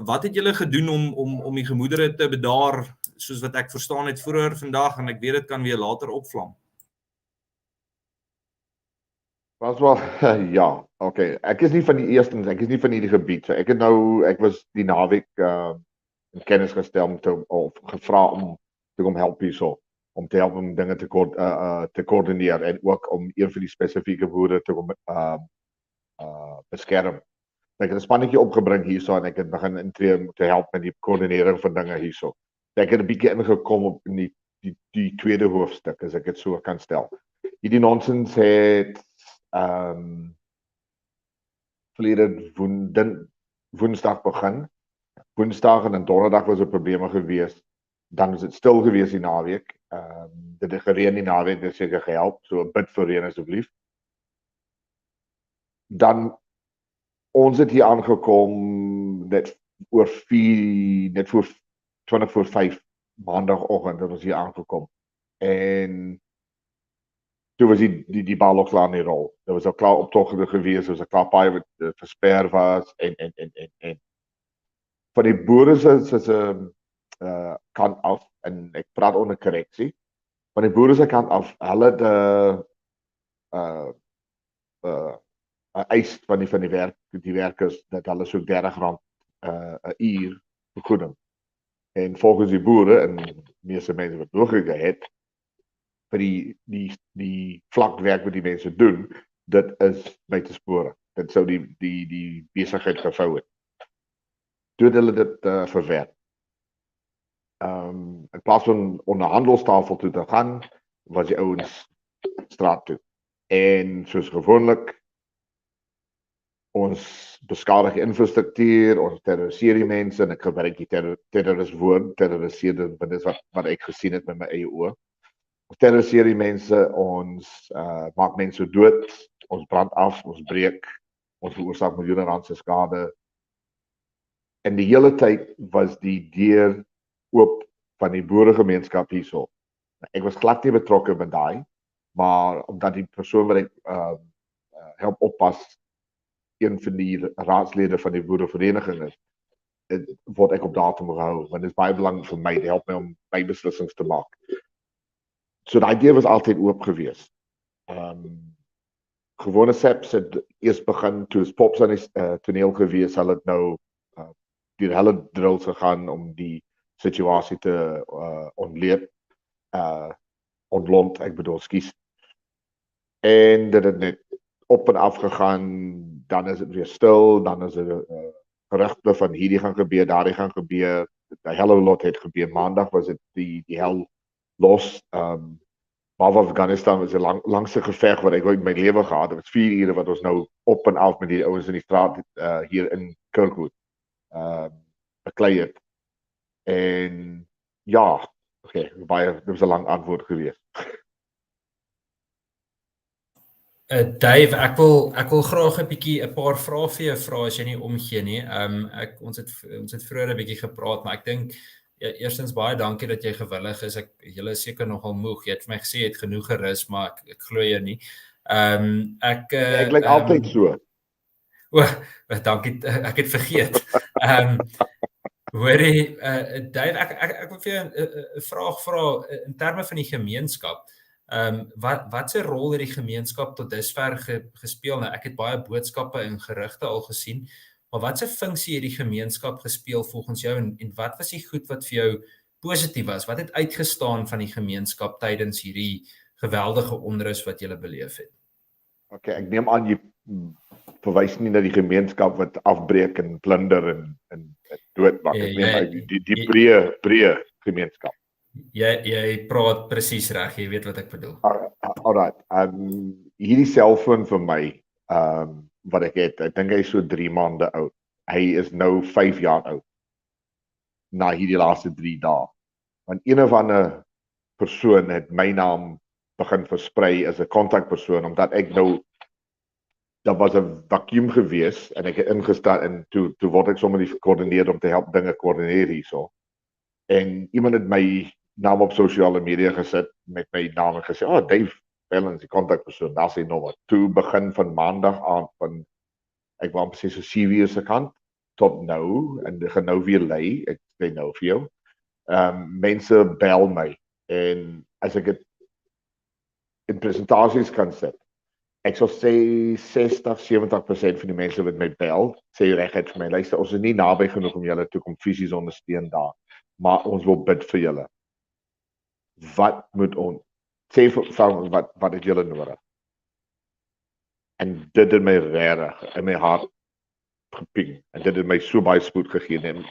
wat het julle gedoen om die gemoedere te bedaar, soos wat ek verstaan het vroeër vandag, en ek weet dit kan weer later opvlam. Was wel, ja, okay. Ek is nie van die eerstens, ek is nie van hierdie gebied. So ek was die naweek in kennis gestel of gevra om te kom help hierso, om te help om dinge te koördineer en ook om een van die spesifieke boere te kom beskerm. Ek het 'n spannetjie opgebring hierso en ek het begin intree om te help met die koördinering van dinge hierso. Ek het 'n bietjie ingekom op in die die tweede hoofstuk, as ek dit so kan stel. Hierdie nonsens het verlede Woensdag begin. Woensdag en donderdag was er probleme gewees. Dan is dit stil gewees die naweek. Dit het gereën die naweek, dit seker gehelp. So 'n bid vir reën asseblief. Dan ons het hier aangekom net voor 20 voor 5 maandagoggend het ons hier aangekom. En toe was die bal al klaar in die rol. Daar was al klaar optogte gewees, daar was al klaar paai wat versper was en van die boere se kant af, en ek praat onder korreksie, van die boere se kant af, hulle het 'n eis van die werkers dat hulle so R30 'n uur vergoeding. En volgens die boere en meeste mense wat doorgegaan het, vir die vlakwerk wat die mense doen, dit is buitenspore. Dit sou die besigheid gevou het. Toe het hulle dit verwerp. In plaas van onderhandelstafel toe te gaan, was die ouens straat toe. En soos gewoonlik, ons beskadig die infrastruktuur, ons terroriseer die mense, en ek gebruik die terroriswoord, terroriseer, want dit is wat ek gesien het met my eie oë. Ons terroriseer die mense, ons maak mense dood, ons brand af, ons breek, ons veroorsaak miljoene rand se skade. En die hele tyd was die deur oop van die boeregemeenskap hierso. Ek was glad nie betrokke by daai, maar omdat die persoon wat ek help oppas, een van die raadslede van die boerevereniging is, word ek op datum gehou, want dit is baie belangrik vir my, dit help my om my beslissings te maak. So die deur was altyd oop gewees. Gewone SEPs het eers begin, toe is Pops aan die toneel gewees, hulle het nou die hele drills gegaan om die situasie te ontlont, ek bedoel, skies. En dit het net op en af gegaan, dan is dit weer stil, dan is dit gerugte van hierdie gaan gebeur, daardie gaan gebeur, die hele lot het gebeur. Maandag was dit die hel los, Behalve Afghanistan was 'n langste geveg wat ek ooit in my lewe gehad het. Dit was 4 ure wat ons nou op en af met die ouens in die straat hier in Kirkwood beklei het. En ja, okay, dit was 'n lang antwoord geweest. Dave, ek wil graag 'n paar vrae vir jou vra as jy nie omgee nie. Ons het vroeër 'n bietjie gepraat, maar ek dink eerstens baie dankie dat jy gewillig is. Julle is seker nogal moeg. Jy het vir my gesê jy het genoeg gerus, maar ek glo jou nie. Ek lyk altyd so. Dankie, ek het vergeet. Hoorie, Dave, ek wil vir jou 'n vraag vra in terme van die gemeenskap. Wat se rol het die gemeenskap tot dusver gespeel? Nou, ek het baie boodskappe en gerugte al gesien, maar wat se funksie het die gemeenskap gespeel volgens jou en wat was die goed wat vir jou positief was? Wat het uitgestaan van die gemeenskap tydens hierdie geweldige onrus wat jy beleef het? Okay, ek neem aan jy verwys nie na die gemeenskap wat afbreek en plunder en doodmaak. Ek neem aan die breë gemeenskap. Jy praat presies reg, jy weet wat ek bedoel. Alright, hierdie selfoon vir my, wat ek het, ek dink hy is so 3 maande oud. Hy is nou 5 jaar oud. Na hierdie laaste 3 dae. Want een of ander persoon het my naam begin versprei as 'n kontakpersoon, omdat ek nou, daar was 'n vakuum gewees, en ek het ingestaan, en toe word ek sommer die koördineer om te help dinge koördineer hierso. En iemand het my naam op sosiale media gesit, met my naam en gesê, Dave Phelan is die kontakpersoon, daar is die nommer. Toe begin van maandag aan, van, ek wou amper sê so 7 uur se kant, tot nou, en dit gaan nou weer lei, ek sê nou vir jou, mense bel my, en as ek het in presentasies kan sit, ek sal sê 60-70% van die mense wat my bel, sê reguit vir my, luister, ons is nie naby genoeg om julle toe kom fisies ondersteun daar, maar ons wil bid vir julle. Wat moet ons? Sê vir ons, wat het julle nodig? En dit het my regtig in my hart geping, en dit het my so baie spoed gegee, en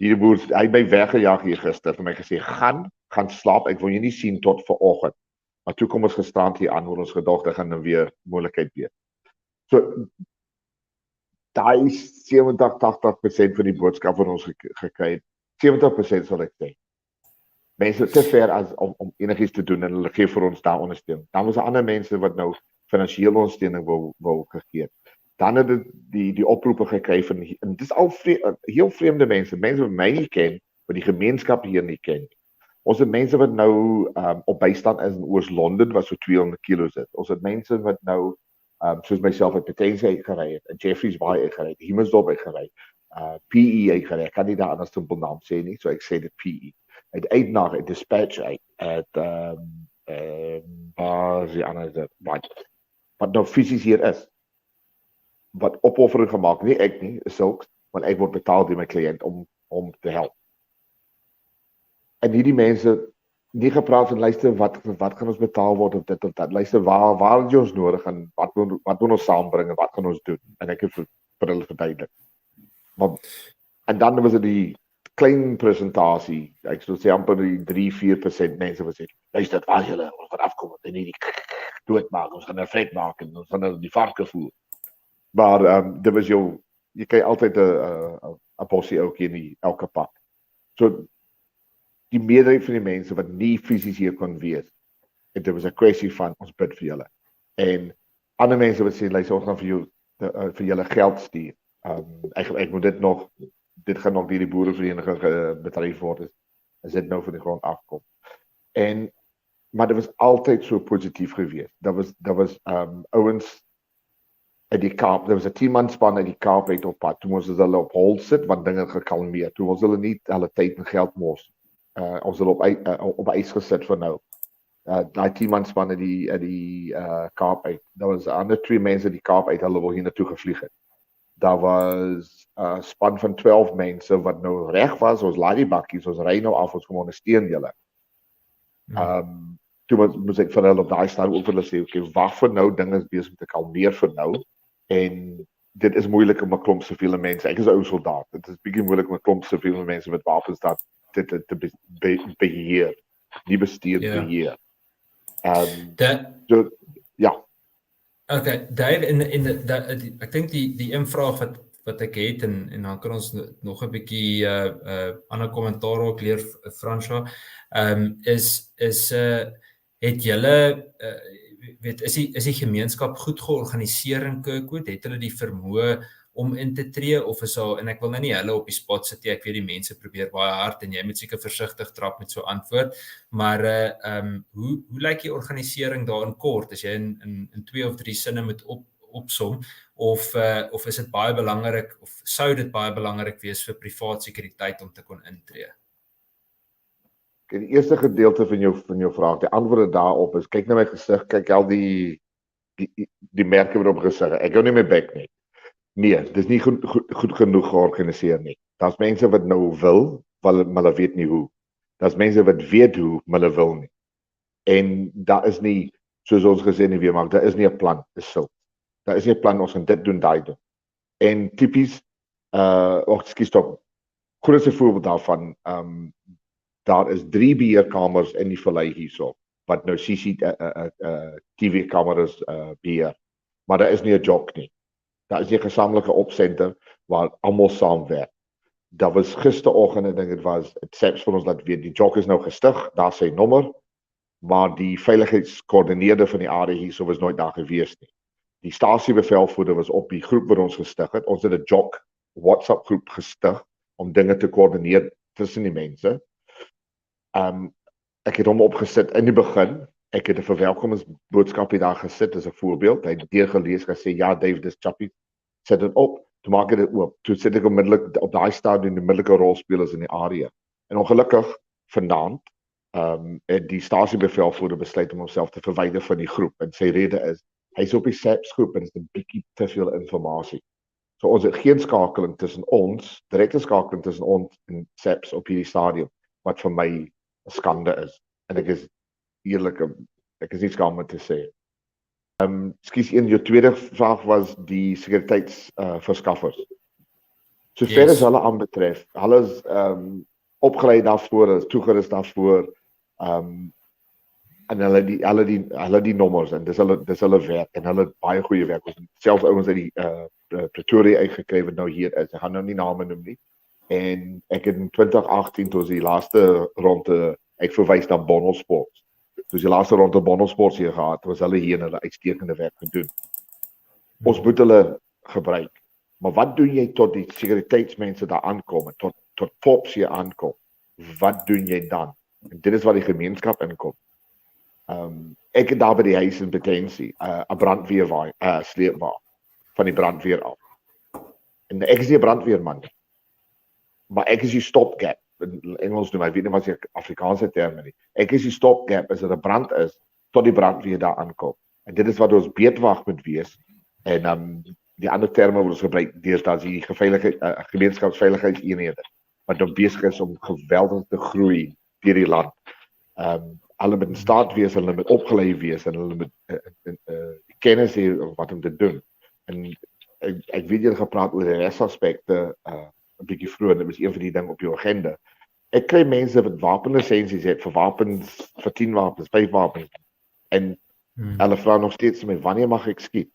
hierdie boer, hy het my weggejaag hier gister, vir my gesê, gaan gaan slaap, ek wil jou nie sien tot vanoggend. Maar toe kom ons gisterand hier aan, oor ons gedagte gaan nou weer moontlikheid wees. So, daai 70-80% van die boodskap wat ons gekry het, 70% sal ek sê. Mense te ver as om enigiets te doen en hulle gee vir ons daar ondersteuning. Dan was ander mense wat nou finansiële ondersteuning wou gegee. Dan het die oproepe gekry van, en dis al heel vreemde mense wat my nie ken, wat die gemeenskap hier nie ken. Ons het mense wat nou op bystaan is in Oos-London, wat so 200 kilos is. Ons het mense wat nou, soos myself, het Potensie uitgery het, en Jeffreys Bay uitgery het, Himmelsdorp uitgery, PE uitgery, ek kan nie daar anders simpel naam sê nie, so ek sê dit PE. Het Eidnag, het Dispatch uit, het, waar is die ander, wat nou fisies hier is, wat opoffering gemaak, nie ek nie, is sulks, want ek word betaald deur my kliënt om te help. En hierdie mense, nie gepraat van luister, wat gaan ons betaal word, of dit of dat, luister, waar het jy ons nodig, en wat moet ons saambring, en wat gaan ons doen, en ek het vir hulle verduidelik. En dan was dit die klein presentasie, ek sal sê amper die 3-4% mense wat sê, luister, as julle, ons gaan afkom, en nie die doodmaak, ons gaan 'n vrek maak, en ons gaan die varke voer. Maar dit was jy kry altyd 'n bossie ook in elke pak. So, die meerderheid van die mense wat nie fisies hier kon wees, en dit was 'n kwessie van, ons bid vir julle. En ander mense wat sê, luister, ons gaan vir julle geld stuur. Ek moet dit gaan nog deur die boerevereniging bedryf word, as dit nou van die grond afkom. Maar dit was altyd so positief geweest. Daar was ouens uit die Kaap, daar was 'n 10-man span uit die Kaap uit op pad, toe ons hulle op hol sit, want dinge gekalmeer, toe ons hulle nie hulle tyd en geld mos, ons hulle op ys gesit vir nou. Daai 10-man span uit die Kaap uit, daar was ander 2 mense uit die Kaap uit, hulle wil hier naartoe gevlieg het. Daar was 'n span van 12 mense wat nou reg was, ons laai die bakkies, ons ry nou af, ons kom ondersteun julle. Toe moes ek vir hulle op daai stadium ook vir hulle sê, okay, wag vir nou, dinge is besig om te kalmeer vir nou, en dit is moeilik om 'n klomp siviele mense, ek is 'n ou soldaat, dit is bietjie moeilik om 'n klomp siviele mense met wapens dit te beheer, nie bestuur, beheer. So, ja. Okay, Dave, ek dink die een vraag wat ek het, en dan kan ons nog 'n bietjie ander kommentaar ook leer, Francois, het julle, is die gemeenskap goed georganiseer in Kirkwood? Het hulle die vermoë om in te tree, of is daar, en ek wil nou nie hulle op die spot sit, ek weet die mense probeer baie hard, en jy moet seker versigtig trap met so antwoord, maar hoe lyk die organisering daar in kort, as jy in 2 of 3 sinne moet opsom, of is dit baie belangrik, of sou dit baie belangrik wees vir privaat sekuriteit om te kon intree? Okay, die eerste gedeelte van jou vraag, die antwoord daarop is, kyk na my gesig, kyk al die merke wat op gesig, ek hou nie my bek nie. Nee, dit is nie goed genoeg georganiseer nie. Daar's mense wat nou wil, maar hulle weet nie hoe. Daar's mense wat weet hoe, maar hulle wil nie. En daar is nie, soos ons gesê nie weer maak, daar is nie 'n plan, dis sulk. Daar is nie 'n plan, ons gaan dit doen, daai doen. En tipies, grootste voorbeeld daarvan, daar is 3 beheerkamers in die vallei hierso, wat nou CCTV-kameras beheer. Maar daar is nie 'n jok nie. Daar is 'n gesamentlike opsenter waar almal saamwerk. Daar was gisteroggend, ek dink dit was, het SEPS vir ons laat weet, die jok is nou gestig, daar sy nommer, maar die veiligheidskoördineerder van die area hierso was nooit daar gewees nie. Die stasiebevelvoerder was op die groep wat ons gestig het. Ons het 'n jok WhatsApp groep gestig om dinge te koördineer tussen die mense. Ek het hom opgesit in die begin. Ek het 'n verwelkomingsboodskap hier daar gesit as 'n voorbeeld. Hy het deurgelees, gesê ja, Dave, dis chappie. Sit dit op. Toe maak ek dit oop. Toe sit ek onmiddellik op daai stadium die onmiddellike rolspelers in die area. En ongelukkig vanaand het die stasiebevelvoerder besluit om homself te verwyder van die groep, en sy rede is hy's op die SAPS groep en dit is 'n bietjie te veel inligting. So ons het geen skakeling tussen ons, direkte skakeling tussen ons en SAPS op hierdie stadium, wat vir my 'n skande is. En ek is eerlik, ek is nie skaam om te sê. Skus, jou tweede vraag was die sekuriteitsverskaffers. Sover as hulle aanbetref, hulle is opgelei daarvoor, is toegerus daarvoor. En hulle die nommers en dis hulle werk en hulle het baie goeie werk. Ons het selfs ouens uit die Pretoria uitgekry wat nou hier is. Ek gaan nou nie name noem nie. En ek het in 2018 toe die laaste ronde ek verwys na Bonnelsports. Toe die laaste ronde Bonnelsports hier gehad, was hulle hier en hulle uitstekende werk gedoen. Ons moet hulle gebruik. Maar wat doen jy tot die sekuriteitsmense daar aankom, tot pops hier aankom? Wat doen jy dan? En dit is waar die gemeenskap inkom. Ek het daar by die huis in Potensie 'n brandweer sleepwa van die brandweer af. En ek is nie 'n brandweerman nie. Maar ek is die stopgap. In Engels noem ek weet nie wat die Afrikaanse term is. Ek is die stopgap as er 'n brand is tot die brandweer daar aankom. En dit is wat ons beedwag moet wees. En die ander terme wat ons gebruik deesdae is die gemeenskapsveiligheidseenhede wat nou besig is om geweldig te groei deur die land. Hulle moet in staat wees, hulle moet opgelei wees en hulle moet kennis hê wat om te doen. En ek weet julle gepraat oor die resaspekte 'n bietjie vroeër, dit was een van die dinge op jou agenda. Ek kry mense wat wapenlisensies het vir wapens, vir 10 wapens, 5 wapens. En hulle vra nog steeds my, wanneer mag ek skiet?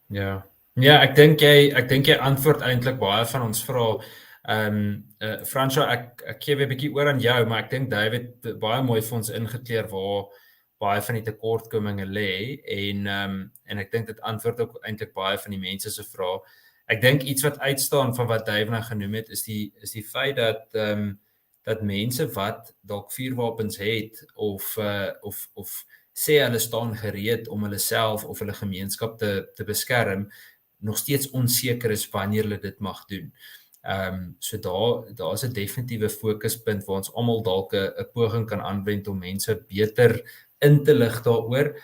Ja. Ja, ek dink jy antwoord eintlik baie van ons vrae. Francois, ek gee weer 'n bietjie oor aan jou, maar ek dink David het baie mooi vir ons ingekleer waar baie van die tekortkominge lê en ek dink dit antwoord ook eintlik baie van die mense se vrae. Ek dink iets wat uitstaan van wat David nou genoem het is die feit dat mense wat dalk vuurwapens het of sê hulle staan gereed om hulle self of hulle gemeenskap te beskerm, nog steeds onseker is wanneer hulle dit mag doen. So daar is 'n definitiewe fokuspunt waar ons almal dalk 'n poging kan aanwend om mense beter in te lig daaroor.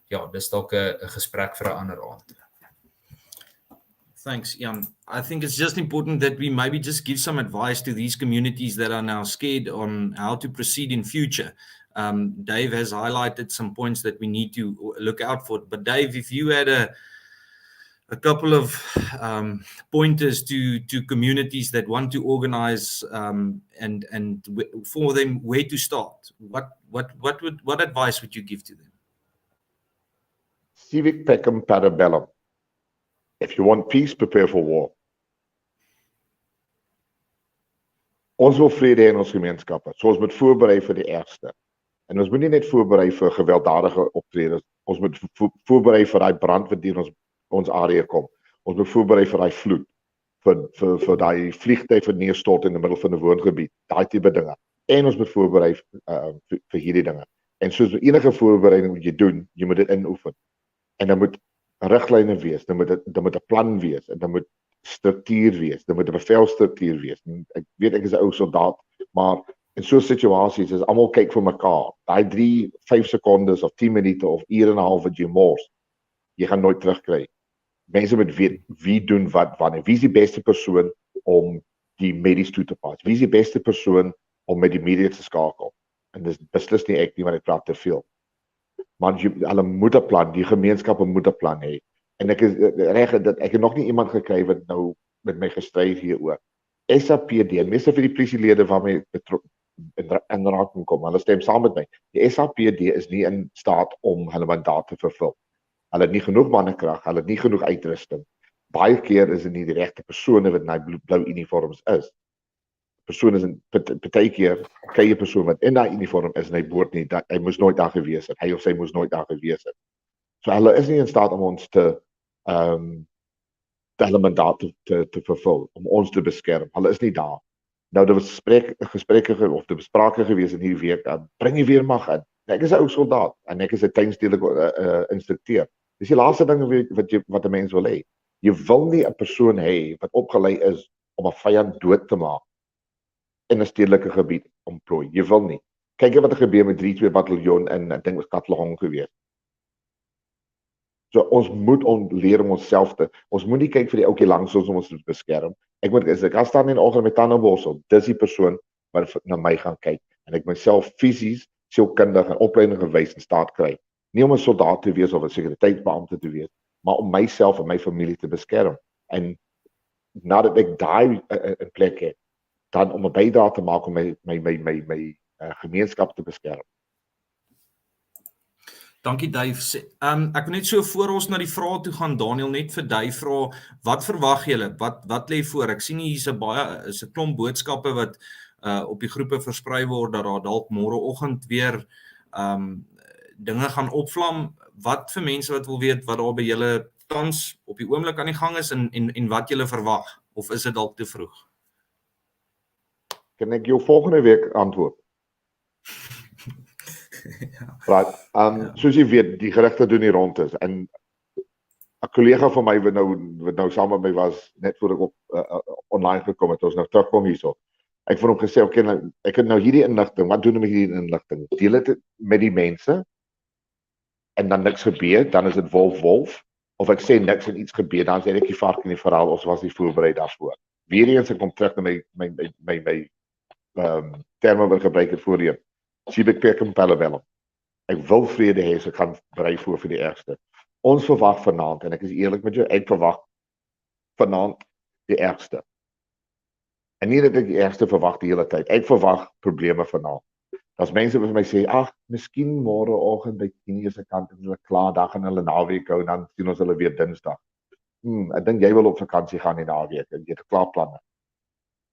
Ja, dis dalk 'n gesprek vir 'n ander aand. Thanks, Jan. I think it's just important that we maybe just give some advice to these communities that are now scared on how to proceed in future. Dave has highlighted some points that we need to look out for. But Dave, if you had a couple of pointers to communities that want to organize and for them where to start, what advice would you give to them? Civic pecum parabellum. If you want peace, prepare for war. Ons wil vrede hê in ons gemeenskappe. So ons moet voorberei vir die ergste. En ons moet nie net voorberei vir gewelddadige optredes. Ons moet voorberei vir daai brand wat deur ons area kom. Ons moet voorberei vir daai vloed, vir daai vliegtuig wat neerstort in die middel van 'n woongebied, daai tipe dinge. En ons moet voorberei vir hierdie dinge. En soos enige voorbereiding wat jy doen, jy moet dit inoefen. En dan moet riglyne wees, dan moet 'n plan wees, en dan moet struktuur wees, dan moet 'n bevelstruktuur wees. En ek weet ek is 'n ou soldaat, maar in so situasies is almal kyk vir mekaar. Daai 3, 5 sekondes of 10 minute of ure en 'n half wat jy mors, jy gaan nooit terugkry. Mense moet weet wie doen wat wanneer. Wie is die beste persoon om die medies toe te pas? Wie is die beste persoon om met die media te skakel? En dis beslis nie ek nie, want ek praat te veel. Maar hulle moet 'n plan, die gemeenskappe moet 'n plan hê. En ek is reg dat ek het nog nie iemand gekry wat nou met my gestry het hieroor. SAPD, meeste van die polisielede waarmee in aanraking kom, hulle stem saam met my. Die SAPD is nie in staat om hulle mandaat te vervul. Hulle het nie genoeg mannekrag, hulle het nie genoeg uitrusting. Baie keer is dit nie die regte persone wat in daai blou uniforms is. Persoon is 'n partykeer kry jy 'n persoon wat in daai uniform is en hy behoort nie, hy moes nooit daar gewees het. Hy of sy moes nooit daar gewees het. So hulle is nie in staat om ons te hulle mandaat te vervul, om ons te beskerm. Hulle is nie daar. Nou daar was gesprekke of besprake gewees in hierdie week, bring die weermag in. Ek is 'n ou soldaat en ek is 'n tuinstedelike instrukteur. Dis die laaste ding wat 'n mens wil hê. Jy wil nie 'n persoon hê wat opgelei is om 'n vyand dood te maak in 'n stedelike gebied ontplooi. Jy wil nie. Kyk wat het gebeur met 3-2 bataljon in, ek dink was Katlehong gewees. So ons moet leer om onsself ons moet nie kyk vir die ouetjie langs ons om ons te beskerm. Ek kan staan in die oggend met tandeborsel, dis die persoon wat na my gaan kyk. En ek myself fisies, sielkundig en opleiding gewys in staat kry. Nie om 'n soldaat te wees of 'n sekuriteitsbeampte te wees, maar om myself en my familie te beskerm. En nadat ek daai in plek het, dan om 'n bydrae te maak om my gemeenskap te beskerm. Dankie Dave. Ek wil net so voor ons na die vrae toe gaan, Daniël, net vir Dave vra, wat verwag julle? Wat lê voor? Ek sien hier's 'n klomp boodskappe wat op die groepe versprei word dat daar dalk môreoggend weer dinge gaan opvlam. Wat vir mense wat wil weet wat daar by julle tans op die oomblik aan die gang is en wat julle verwag, of is dit dalk te vroeg? Kan ek jou volgende week antwoord? Ja. Right. Soos jy weet, die gerugte doen die rondes en 'n kollega van my wat nou saam met my was net voor ek op online gekom het, ons nou terugkom hierso. Ek het vir hom gesê, okay, nou, ek het nou hierdie inligting, wat doen ek met hierdie inligting? Deel dit met die mense en dan niks gebeur, dan is dit wolf. Of ek sê niks en iets gebeur, dan sê ek die vark in die verhaal, ons was nie voorberei daarvoor. Weer eens ek kom terug na my terme wat gebruik het voorheen. Civic Peckham Palabellum. Ek wil vrede hê, so ek kan berei voor die ergste. Ons verwag vanaand, en ek is eerlik met jou, ek verwag vanaand die ergste. En nie dat ek die ergste verwag die hele tyd. Ek verwag probleme vanaand. As mense vir my sê, ag, miskien môreoggend by 10:00 se kant is hulle klaar, dan gaan hulle naweek hou en dan sien ons hulle weer Dinsdag. Ek dink jy wil op vakansie gaan die naweek en jy het klaar planne.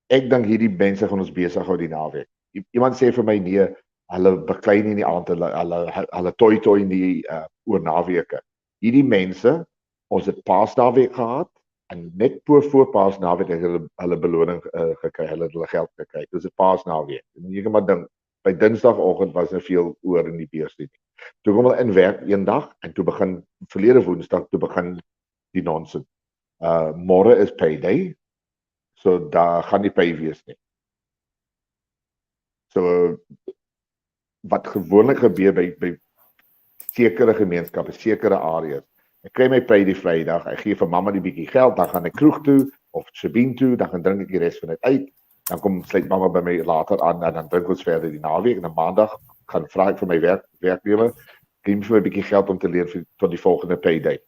Ek dink hierdie mense gaan ons besig hou die naweek. Iemand sê vir my nee, hulle beklei nie in die aand, hulle toi in die oor naweke. Hierdie mense, ons het Paasnaweek gehad en net voor Paasnaweek het hulle beloning gekry, hulle het hulle geld gekry. Dis 'n Paasnaweek. En jy kan maar dink, by Dinsdagoggend was er veel oor in die beurs nie. Toe kom hulle in werk een dag en toe begin verlede Woensdag toe begin die nonsens. Môre is payday. So daar gaan nie pay wees nie. So wat gewoonlik gebeur by sekere gemeenskappe, sekere areas. Ek kry my pay die Vrydag, ek gee vir mamma die bietjie geld, dan gaan ek kroeg toe of Sabine toe, dan gaan drink ek die res van dit uit. Dan kom sluit mamma by my later aan en dan drink ons verder die naweek en op Maandag gaan vra ek vir my werknemer, gee my vir 'n bietjie geld om te leer tot die volgende payday.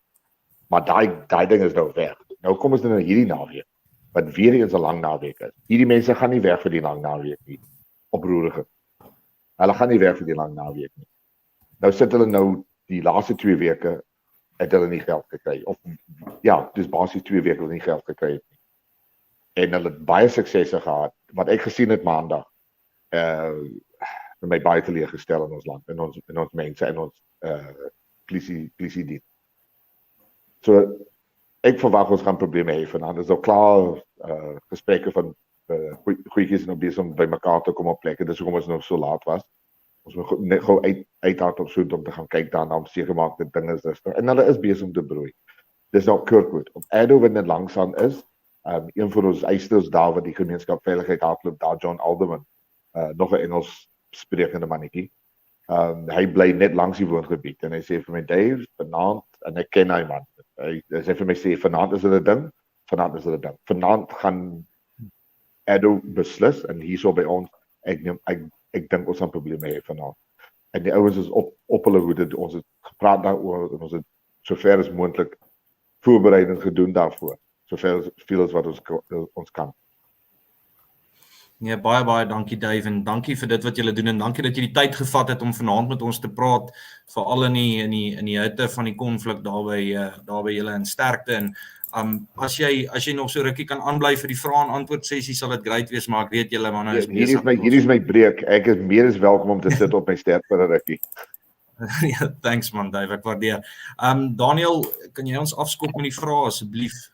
Maar daai ding is nou weg. Nou kom ons dan na hierdie naweek, wat weer eens 'n lang naweek is. Hierdie mense gaan nie weg vir die lang naweek nie. Oproerige. Hulle gaan nie weg vir die lang naweek nie. Nou sit hulle nou die laaste 2 weke het hulle nie geld gekry of ja, dis basies 2 weke hulle nie geld gekry het nie. En hulle het baie suksese gehad wat ek gesien het Maandag. My baie teleurgestel in ons land, in ons mense en ons polisie diens. So ek verwag ons gaan probleme hê vanaand. Is al klaar gesprekke van goeietjies nou besig om by mekaar te kom op plekke. Dis hoekom ons nog so laat was. Ons moet net gou uit op soet om te gaan kyk daarna om seker maak dat dinge is rustig. En hulle is besig om te broei. Dis nou Kirkwood. Op Edo wat net langsaan is, een van ons eisters daar wat die Gemeenskapveiligheid hardloop, daar John Alderman, nog 'n Engels sprekende mannetjie. Hy bly net langs die woongebied en hy sê vir my, Dave, vanaand, en ek ken hy man, hy sê vir my, vanaand is dit 'n ding, vanaand gaan Edo beslis, en hierso by ons, ek dink ons gaan probleme hê vanaand. En die ouens is op hulle hoede, ons het gepraat daaroor, en ons het sover as moontlik voorbereiding gedoen daarvoor, sover as wat ons kan. Nee, baie dankie Dave en dankie vir dit wat julle doen en dankie dat jy die tyd gevat het om vanaand met ons te praat, veral in die hitte van die konflik daar by julle in sterkte en as jy nog so rukkie kan aanbly vir die vrae en antwoord sessie sal dit great wees, maar ek weet julle manne is besig. Hier is my breek. Ek is meer as welkom om te sit op my sterk vir 'n rukkie. Ja, thanks man Dave, ek waardeer. Daniël, kan jy ons afskop met die vrae asseblief?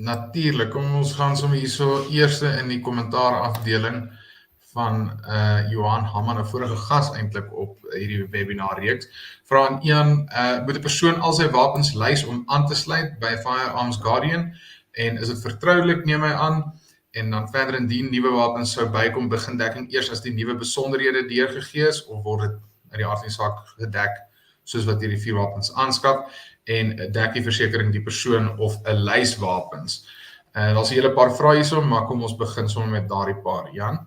Natuurlik, kom ons gaan sommer hierso eerste in die kommentaar afdeling van Johan Hamman, 'n vorige gas eintlik op hierdie webinar reeks. Vra aan Ian, moet 'n persoon al sy wapens lys om aan te sluit by Firearms Guardian en is dit vertroulik neem hy aan en dan verder indien nuwe wapens sou bykom, begin dekking eers as die nuwe besonderhede deurgegee is of word dit uit die aard van die saak gedek soos wat hierdie 4 wapens aanskaf en dek die versekering die persoon of 'n lys wapens. Daar's 'n hele paar vrae hierso, maar kom ons begin sommer met daardie paar. Jan?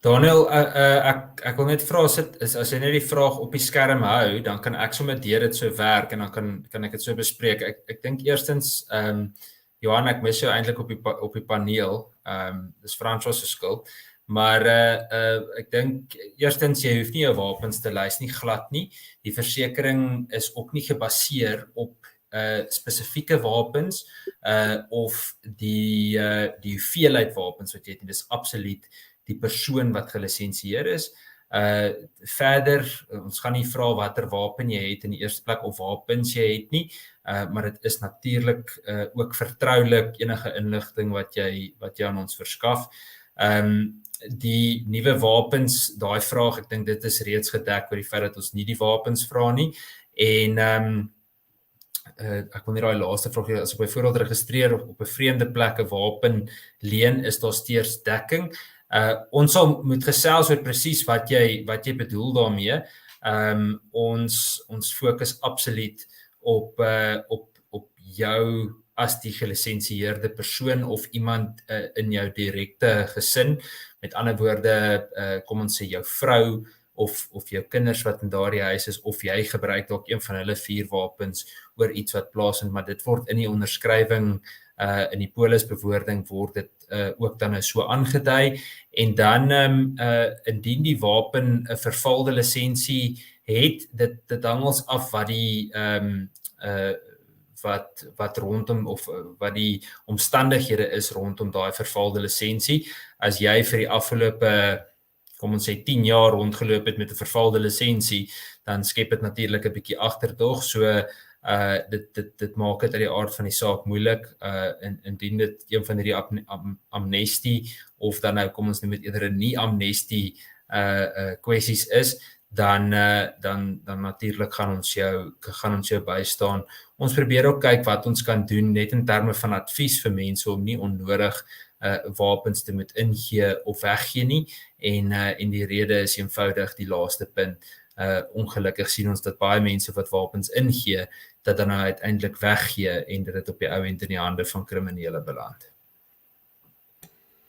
Daniël, ek wil net vra, as jy net die vraag op die skerm hou, dan kan ek sommer deur dit so werk en dan kan ek dit so bespreek. Ek dink eerstens, Johan, ek mis jou eintlik op die paneel. Dis Francois se skuld. Maar ek dink eerstens jy hoef nie jou wapens te lys nie, glad nie. Die versekering is ook nie gebaseer op spesifieke wapens of die hoeveelheid wapens wat jy het nie. Dis absoluut die persoon wat gelisensieer is. Verder, ons gaan nie vra watter wapen jy het in die eerste plek of wapens jy het nie, maar dit is natuurlik ook vertroulik enige inligting wat jy aan ons verskaf. Die nuwe wapens, daai vraag, ek dink dit is reeds gedek oor die feit dat ons nie die wapens vra nie. En ek wil nie daai laaste vraag hê, as ek byvoorbeeld registreer op 'n vreemde plek 'n wapen leen, is daar steeds dekking. Ons sal moet gesels oor presies wat jy bedoel daarmee. Ons fokus absoluut op jou as die gelisensieerde persoon of iemand in jou direkte gesin. Met ander woorde, kom ons sê jou vrou of jou kinders wat in daardie huis is, of jy gebruik dalk een van hulle vuurwapens oor iets wat plaasvind, maar dit word in die onderskrywing in die polisbewoording word dit ook dan so aangedui. En dan indien die wapen 'n vervalde lisensie het, dit hang ons af wat die wat rondom of wat die omstandighede is rondom daai vervalde lisensie. As jy vir die afgelope, kom ons sê 10 jaar rondgeloop het met 'n vervalde lisensie, dan skep dit natuurlik 'n bietjie agterdog. So dit maak dit uit die aard van die saak moeilik, indien dit een van hierdie amnestie of dan nou kom ons noem dit eerder 'n nie amnestie kwessies is, dan natuurlik gaan ons jou bystaan. Ons probeer ook kyk wat ons kan doen net in terme van advies vir mense om nie onnodig wapens te moet ingee of weggee nie, en die rede is eenvoudig die laaste punt. Ongelukkig sien ons dat baie mense wat wapens ingee, dat dan uiteindelik weggee en dit op die ou end in die hande van kriminele beland.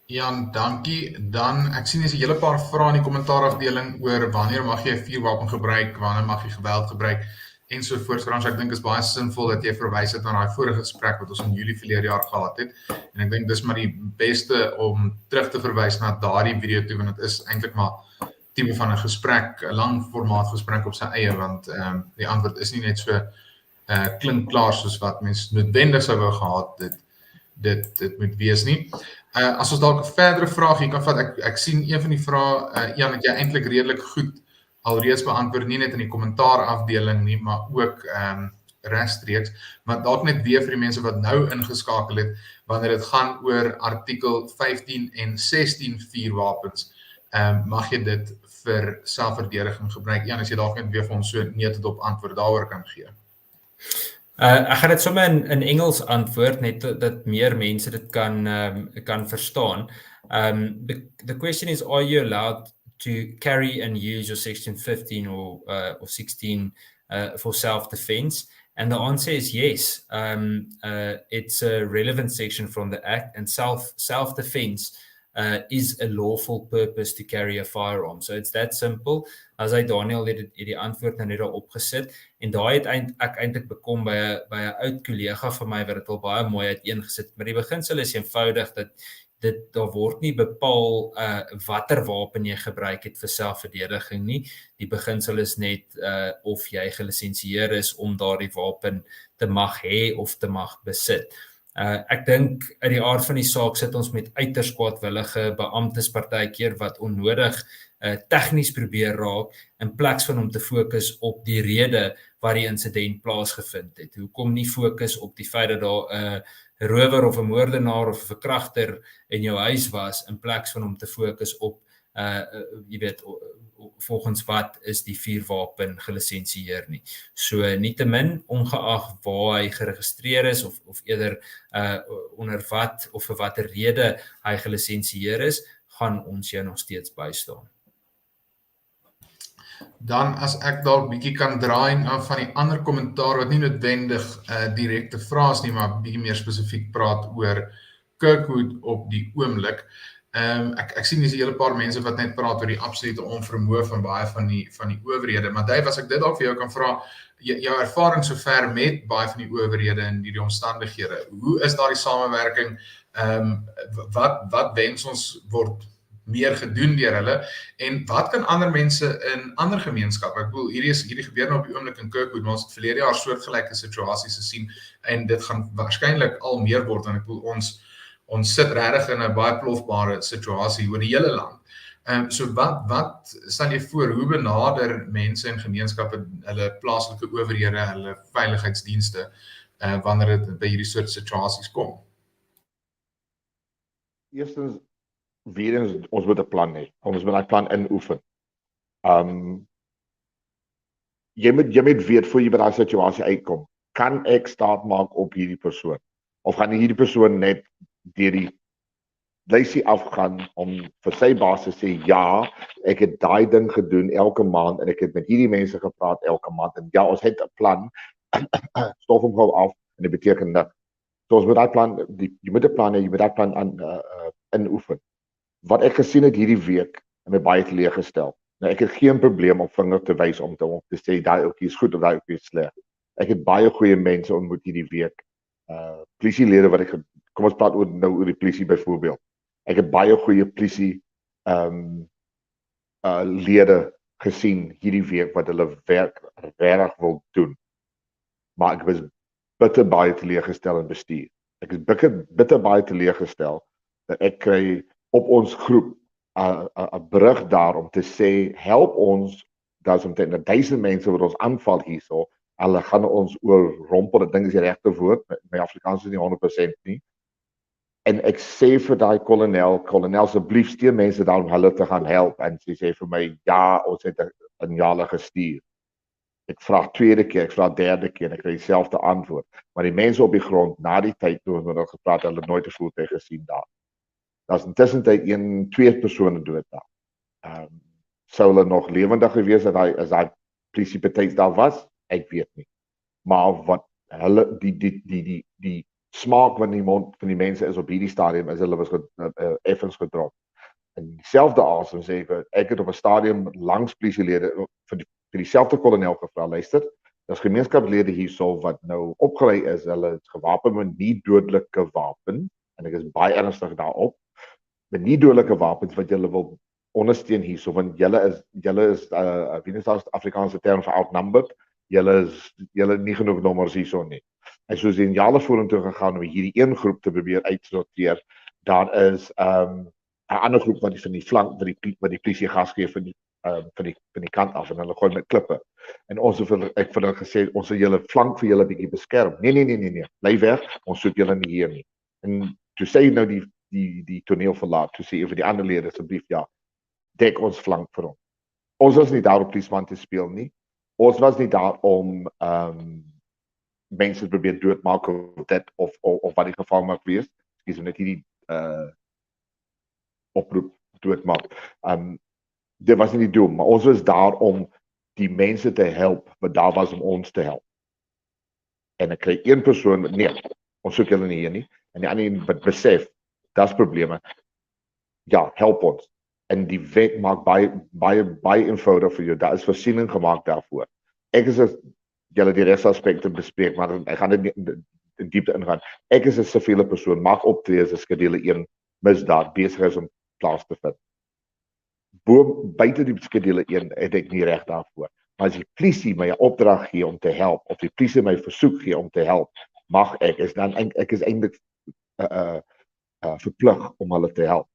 Jan, dankie. Dan, ek sien is 'n hele paar vrae in die kommentaarafdeling oor wanneer mag jy 'n vuurwapen gebruik, wanneer mag jy geweld gebruik ensovoorts. Frans, ek dink is baie sinvol dat jy verwys het na daai vorige gesprek wat ons in Julie verlede jaar gehad het. En ek dink dis maar die beste om terug te verwys na daardie video toe, want dit is eintlik maar tipe van 'n gesprek, 'n lang formaat gesprek op sy eie, want die antwoord is nie net so klink klaar soos wat mens noodwendig sou wou gehad dit moet wees nie. As ons dalk 'n verdere vraag hier kan vat, ek sien een van die vrae, Jan, het jy eintlik redelik goed alreeds beantwoord, nie net in die kommentaarafdeling nie, maar ook regstreeks, maar dalk net weer vir die mense wat nou ingeskakel het, wanneer dit gaan oor artikel 15 en 16 vuurwapens, mag jy dit vir selfverdediging gebruik. Jan, as jy dalk net weer vir ons so net op antwoord daaroor kan gee. Ek gaan dit sommer in Engels antwoord, net dat meer mense dit kan verstaan. The question is, are you allowed to carry and use your section 15 or 16 for self-defense? And the answer is yes. It's a relevant section from the Act, and self-defense is a lawful purpose to carry a firearm. So it's that simple. As hy Daniël het die antwoord nou net daar opgesit, en daai het ek eintlik bekom by 'n oud kollega van my wat dit al baie mooi uiteengesit, maar die beginsel is eenvoudig dat daar word nie bepaal watter wapen jy gebruik het vir selfverdediging nie. Die beginsel is net of jy gelisensieer is om daardie wapen te mag hê of te mag besit. Ek dink uit die aard van die saak sit ons met uiters kwaadwillige beamptes partykeer wat onnodig tegnies probeer raak in plaas van om te fokus op die rede waar die insident plaasgevind het. Hoekom nie fokus op die feit dat daar 'n rower of 'n moordenaar of 'n verkragter in jou huis was, in plaas van om te fokus op jy weet, volgens wat is die vuurwapen gelisensieer nie. So nietemin, ongeag waar hy geregistreer is of eerder onder wat of vir watter rede hy gelisensieer is, gaan ons jou nog steeds bystaan. Dan as ek dalk bietjie kan draai van die ander kommentaar wat nie noodwendig direkte vrae is nie, maar bietjie meer spesifiek praat oor Kirkwood op die oomblik. Ek sien dis 'n hele paar mense wat net praat oor die absolute onvermoë van baie van die owerhede, maar Dave, as ek dit dalk vir jou kan vra, jou ervaring sover met baie van die owerhede in hierdie omstandighede, hoe is daardie samewerking? Wat wens ons word meer gedoen deur hulle, en wat kan ander mense in ander gemeenskappe, ek bedoel, hierdie gebeur nou op die oomblik in Kirkwood, maar ons het verlede jaar soortgelyke situasies gesien, en dit gaan waarskynlik al meer word, en ek bedoel, ons sit regtig in 'n baie plofbare situasie oor die hele land. So wat stel jy voor, hoe benader mense en gemeenskappe hulle plaaslike owerhede, hulle veiligheidsdienste, wanneer dit by hierdie soort situasies kom? Eerstens, weer eens, ons moet 'n plan hê. Ons moet daai plan inoefen. Jy moet weet voor jy by daai situasie uitkom, kan ek staat maak op hierdie persoon? Of gaan hierdie persoon net deur die lysie afgaan om vir sy baas te sê, ja, ek het daai ding gedoen elke maand en ek het met hierdie mense gepraat elke maand en ja, ons het 'n plan, stof hom gou af en dit beteken dat. So ons moet daai plan, jy moet 'n plan hê, jy moet daai plan inoefen. Wat ek gesien het hierdie week, en my baie teleurgestel. Nou ek het geen probleem om vinger te wys om te sê daai ouetjie is goed of daai ouetjie is sleg. Ek het baie goeie mense ontmoet hierdie week. Polisielede wat kom ons praat oor die polisie byvoorbeeld. Ek het baie goeie polisie lede gesien hierdie week wat hulle werk regtig wil doen. Maar ek was bitter baie teleurgestel in bestuur. Ek is bitter baie teleurgestel dat ek kry op ons groep 'n berig daar om te sê, help ons, daar's omtrent 1000 mense wat ons aanval hierso, hulle gaan ons oorrompel, ek dink is die regte woord, my Afrikaans is nie 100% nie. En ek sê vir daai kolonel asseblief stuur mense daar om hulle te gaan help, en sy sê vir my, ja, ons het 'n jale gestuur. Ek vra tweede keer, ek vra derde keer, en ek kry dieselfde antwoord. Maar die mense op die grond, na die tyd toe ons met hulle gepraat, hulle nooit 'n voertuig gesien daar. Daar's intussen 2 persone dood daar. Sou hulle nog lewendig gewees het as daai polisie betyds daar was? Ek weet nie. Maar wat hulle die smaak van die mond van die mense is op hierdie stadium is hulle was effens gedrop. En dieselfde asem sê ek het op 'n stadium langs polisielede vir dieselfde kolonel gevra, luister, daar's gemeenskapslede hierso wat nou opgelei is, hulle is gewapen met nie dodelike wapen, en ek is baie ernstig daarop, met nie dodelike wapens wat julle wil ondersteun hierso, want julle is wie is die Afrikaanse term vir outnumbered, julle nie genoeg nommers hierso nie. En soos die jare vorentoe gegaan om hierdie een groep te probeer uitsorteer, daar is 'n ander groep wat van die flank wat die polisie gas gee van die kant af en hulle gooi met klippe. En ek vir hulle gesê ons sal julle flank vir julle bietjie beskerm. Nee, bly weg, ons soek julle nie hier nie. En toe sê nou die toneel verlaat, toe sê vir die ander lede asseblief, ja, dek ons flank vir hom. Ons was nie daar om polisieman te speel nie. Ons was nie daar om mense probeer doodmaak of wat die geval mag wees. Ekskuus, net hierdie oproep doodmaak. Dit was nie die doel, maar ons was daar om die mense te help wat daar was om ons te help. En ek kry een persoon met nee, ons soek julle nie hier nie. En die ander wat besef, daar's probleme. Ja, help ons. En die wet maak baie eenvoudig vir jou. Daar is voorsiening gemaak daarvoor. Ek is julle die resaspekte bespreek, maar ek gaan dit in diepte ingaan. Ek is 'n siviele persoon, mag optree as 'n skedule 1 misdaad besig is om plaas te vind. Buite die skedule 1 het ek nie reg daarvoor. Maar as die polisie my 'n opdrag gee om te help, of die polisie my versoek gee om te help, mag ek is eintlik verplig om hulle te help.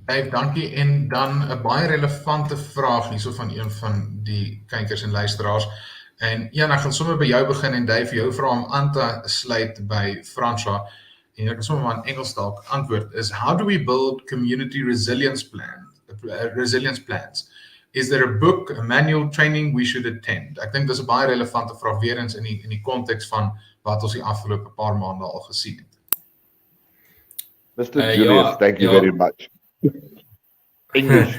Dave, dankie. En dan 'n baie relevante vraag hierso van een van die kykers en luisteraars. En ja, ek gaan sommer by jou begin en Dave, jou vra om aan te sluit by Francois. En ek kan sommer maar in Engels dalk antwoord is, how do we build community resilience plans? Is there a book, a manual training we should attend? Ek dink dis 'n baie relevante vraag weer eens in die konteks van wat ons die afgelope paar maande al gesien het. Mr. Julius, thank you very much. English.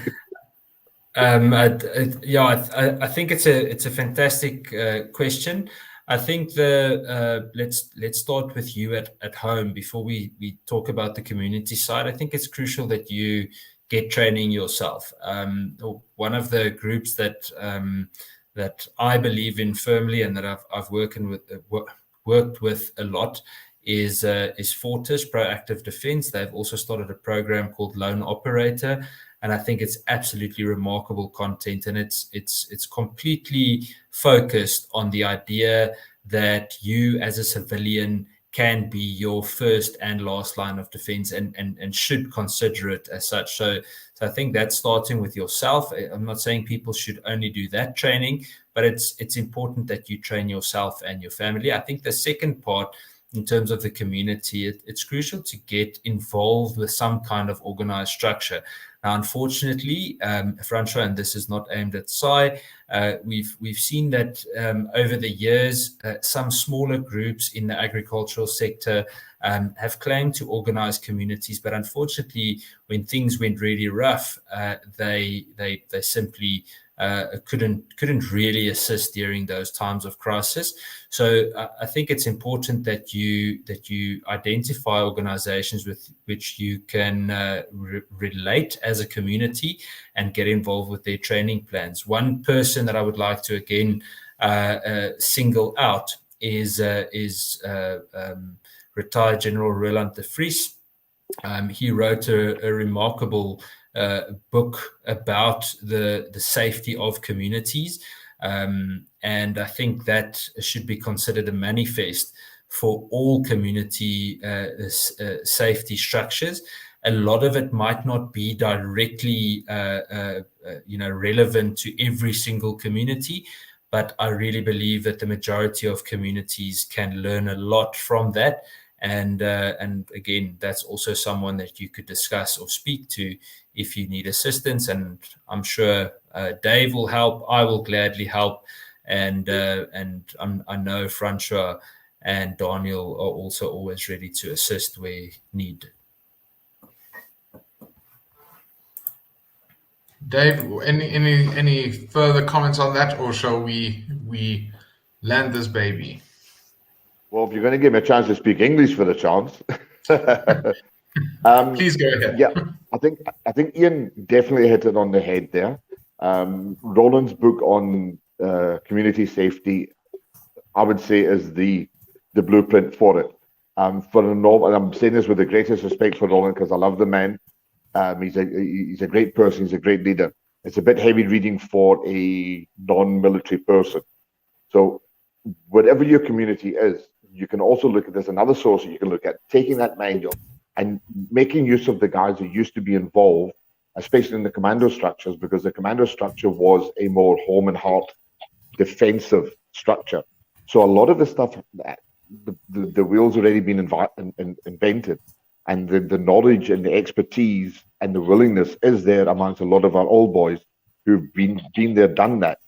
I think it's a fantastic question. I think let's start with you at home before we talk about the community side. I think it's crucial that you get training yourself. One of the groups that I believe in firmly and that I've worked with a lot is Fortis Proactive Defense. They've also started a program called Lone Operator, and I think it's absolutely remarkable content, and it's completely focused on the idea that you as a civilian can be your first and last line of defense and should consider it as such. So I think that's starting with yourself. I'm not saying people should only do that training, but it's important that you train yourself and your family. I think the second part, in terms of the community, it's crucial to get involved with some kind of organized structure. Now, unfortunately, Francois, and this is not aimed at Saai, we've seen that over the years, some smaller groups in the agricultural sector have claimed to organize communities, but unfortunately, when things went really rough, they simply couldn't really assist during those times of crisis. So I think it's important that you identify organizations with which you can relate as a community and get involved with their training plans. One person that I would like to again single out is retired General Roland de Vries. He wrote a remarkable book about the safety of communities, and I think that should be considered a manifest for all community safety structures. A lot of it might not be directly relevant to every single community, but I really believe that the majority of communities can learn a lot from that. And again, that's also someone that you could discuss or speak to if you need assistance. And I'm sure Dave will help. I will gladly help. And I know Francois and Daniël are also always ready to assist where needed. Dave, any further comments on that, or shall we land this baby? Well, if you're going to give me a chance to speak English for the chance. Please go ahead. Yeah, I think Ian definitely hit it on the head there. Roland's book on community safety, I would say, is the blueprint for it. For a novel, and I'm saying this with the greatest respect for Roland because I love the man. He's a great person. He's a great leader. It's a bit heavy reading for a non-military person. So whatever your community is, you can also look at, there's another source you can look at, taking that manual and making use of the guys who used to be involved, especially in the commando structures, because the commando structure was a more home and heart defensive structure. So a lot of the stuff, the wheel's already been invented, and the knowledge and the expertise and the willingness is there amongst a lot of our old boys who've been there, done that.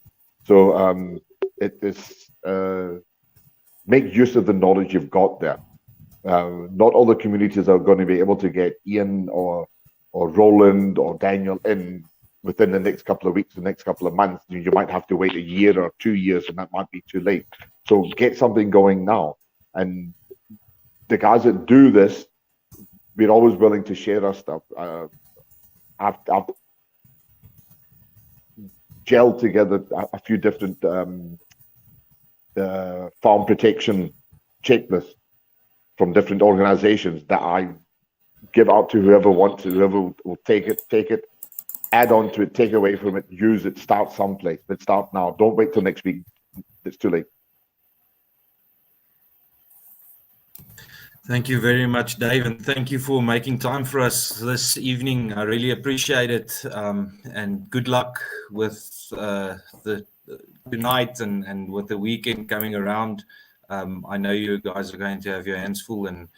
So it is make use of the knowledge you've got there. Not all the communities are going to be able to get Ian or Roland or Daniël in within the next couple of weeks, the next couple of months. You might have to wait a year or 2 years, and that might be too late. So get something going now. And the guys that do this, we're always willing to share our stuff. I've gelled together a few different farm protection checklists from different organizations that I give out to whoever wants to, whoever will take it, add on to it, take away from it, use it, start someplace. But start now. Don't wait till next week. It's too late. Thank you very much, Dave, and thank you for making time for us this evening. I really appreciate it, and good luck with the tonight and with the weekend coming around. I know you guys are going to have your hands full, and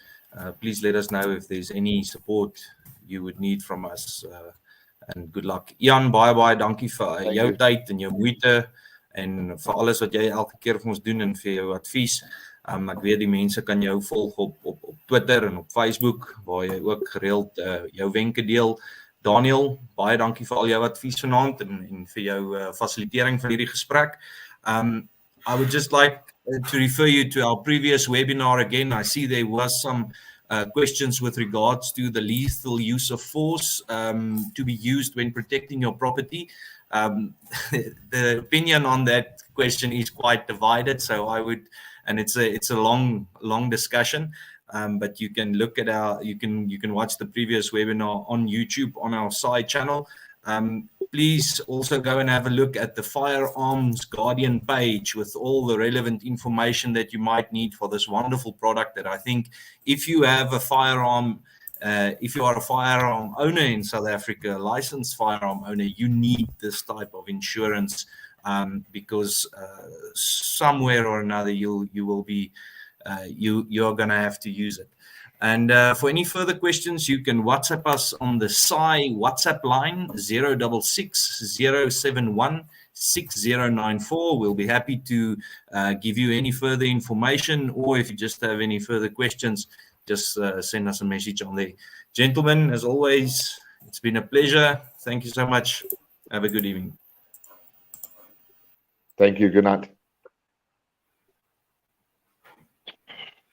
please let us know if there's any support you would need from us. And good luck. Jan, baie dankie vir jou tyd en jou moeite en vir alles wat jy elke keer vir ons doen en vir jou advies. Ek weet die mense kan jou volg op Twitter en op Facebook waar jy ook gereeld jou wenke deel. Daniël, baie dankie vir al jou advies vanaand en vir jou fasilitering van hierdie gesprek. I would just like to refer you to our previous webinar again. I see there was some questions with regards to the lethal use of force to be used when protecting your property. The opinion on that question is quite divided, so I would, and it's a long discussion. But you can look at you can watch the previous webinar on YouTube on our side channel. Please also go and have a look at the Firearms Guardian page with all the relevant information that you might need for this wonderful product that I think if you have a firearm, if you are a firearm owner in South Africa, a licensed firearm owner, you need this type of insurance because somewhere or another you will be you're going to have to use it. And for any further questions, you can WhatsApp us on the Saai WhatsApp line 066 071 6094. We'll be happy to give you any further information, or if you just have any further questions, just send us a message on there. Gentlemen, as always, it's been a pleasure. Thank you so much. Have a good evening. Thank you. Good night.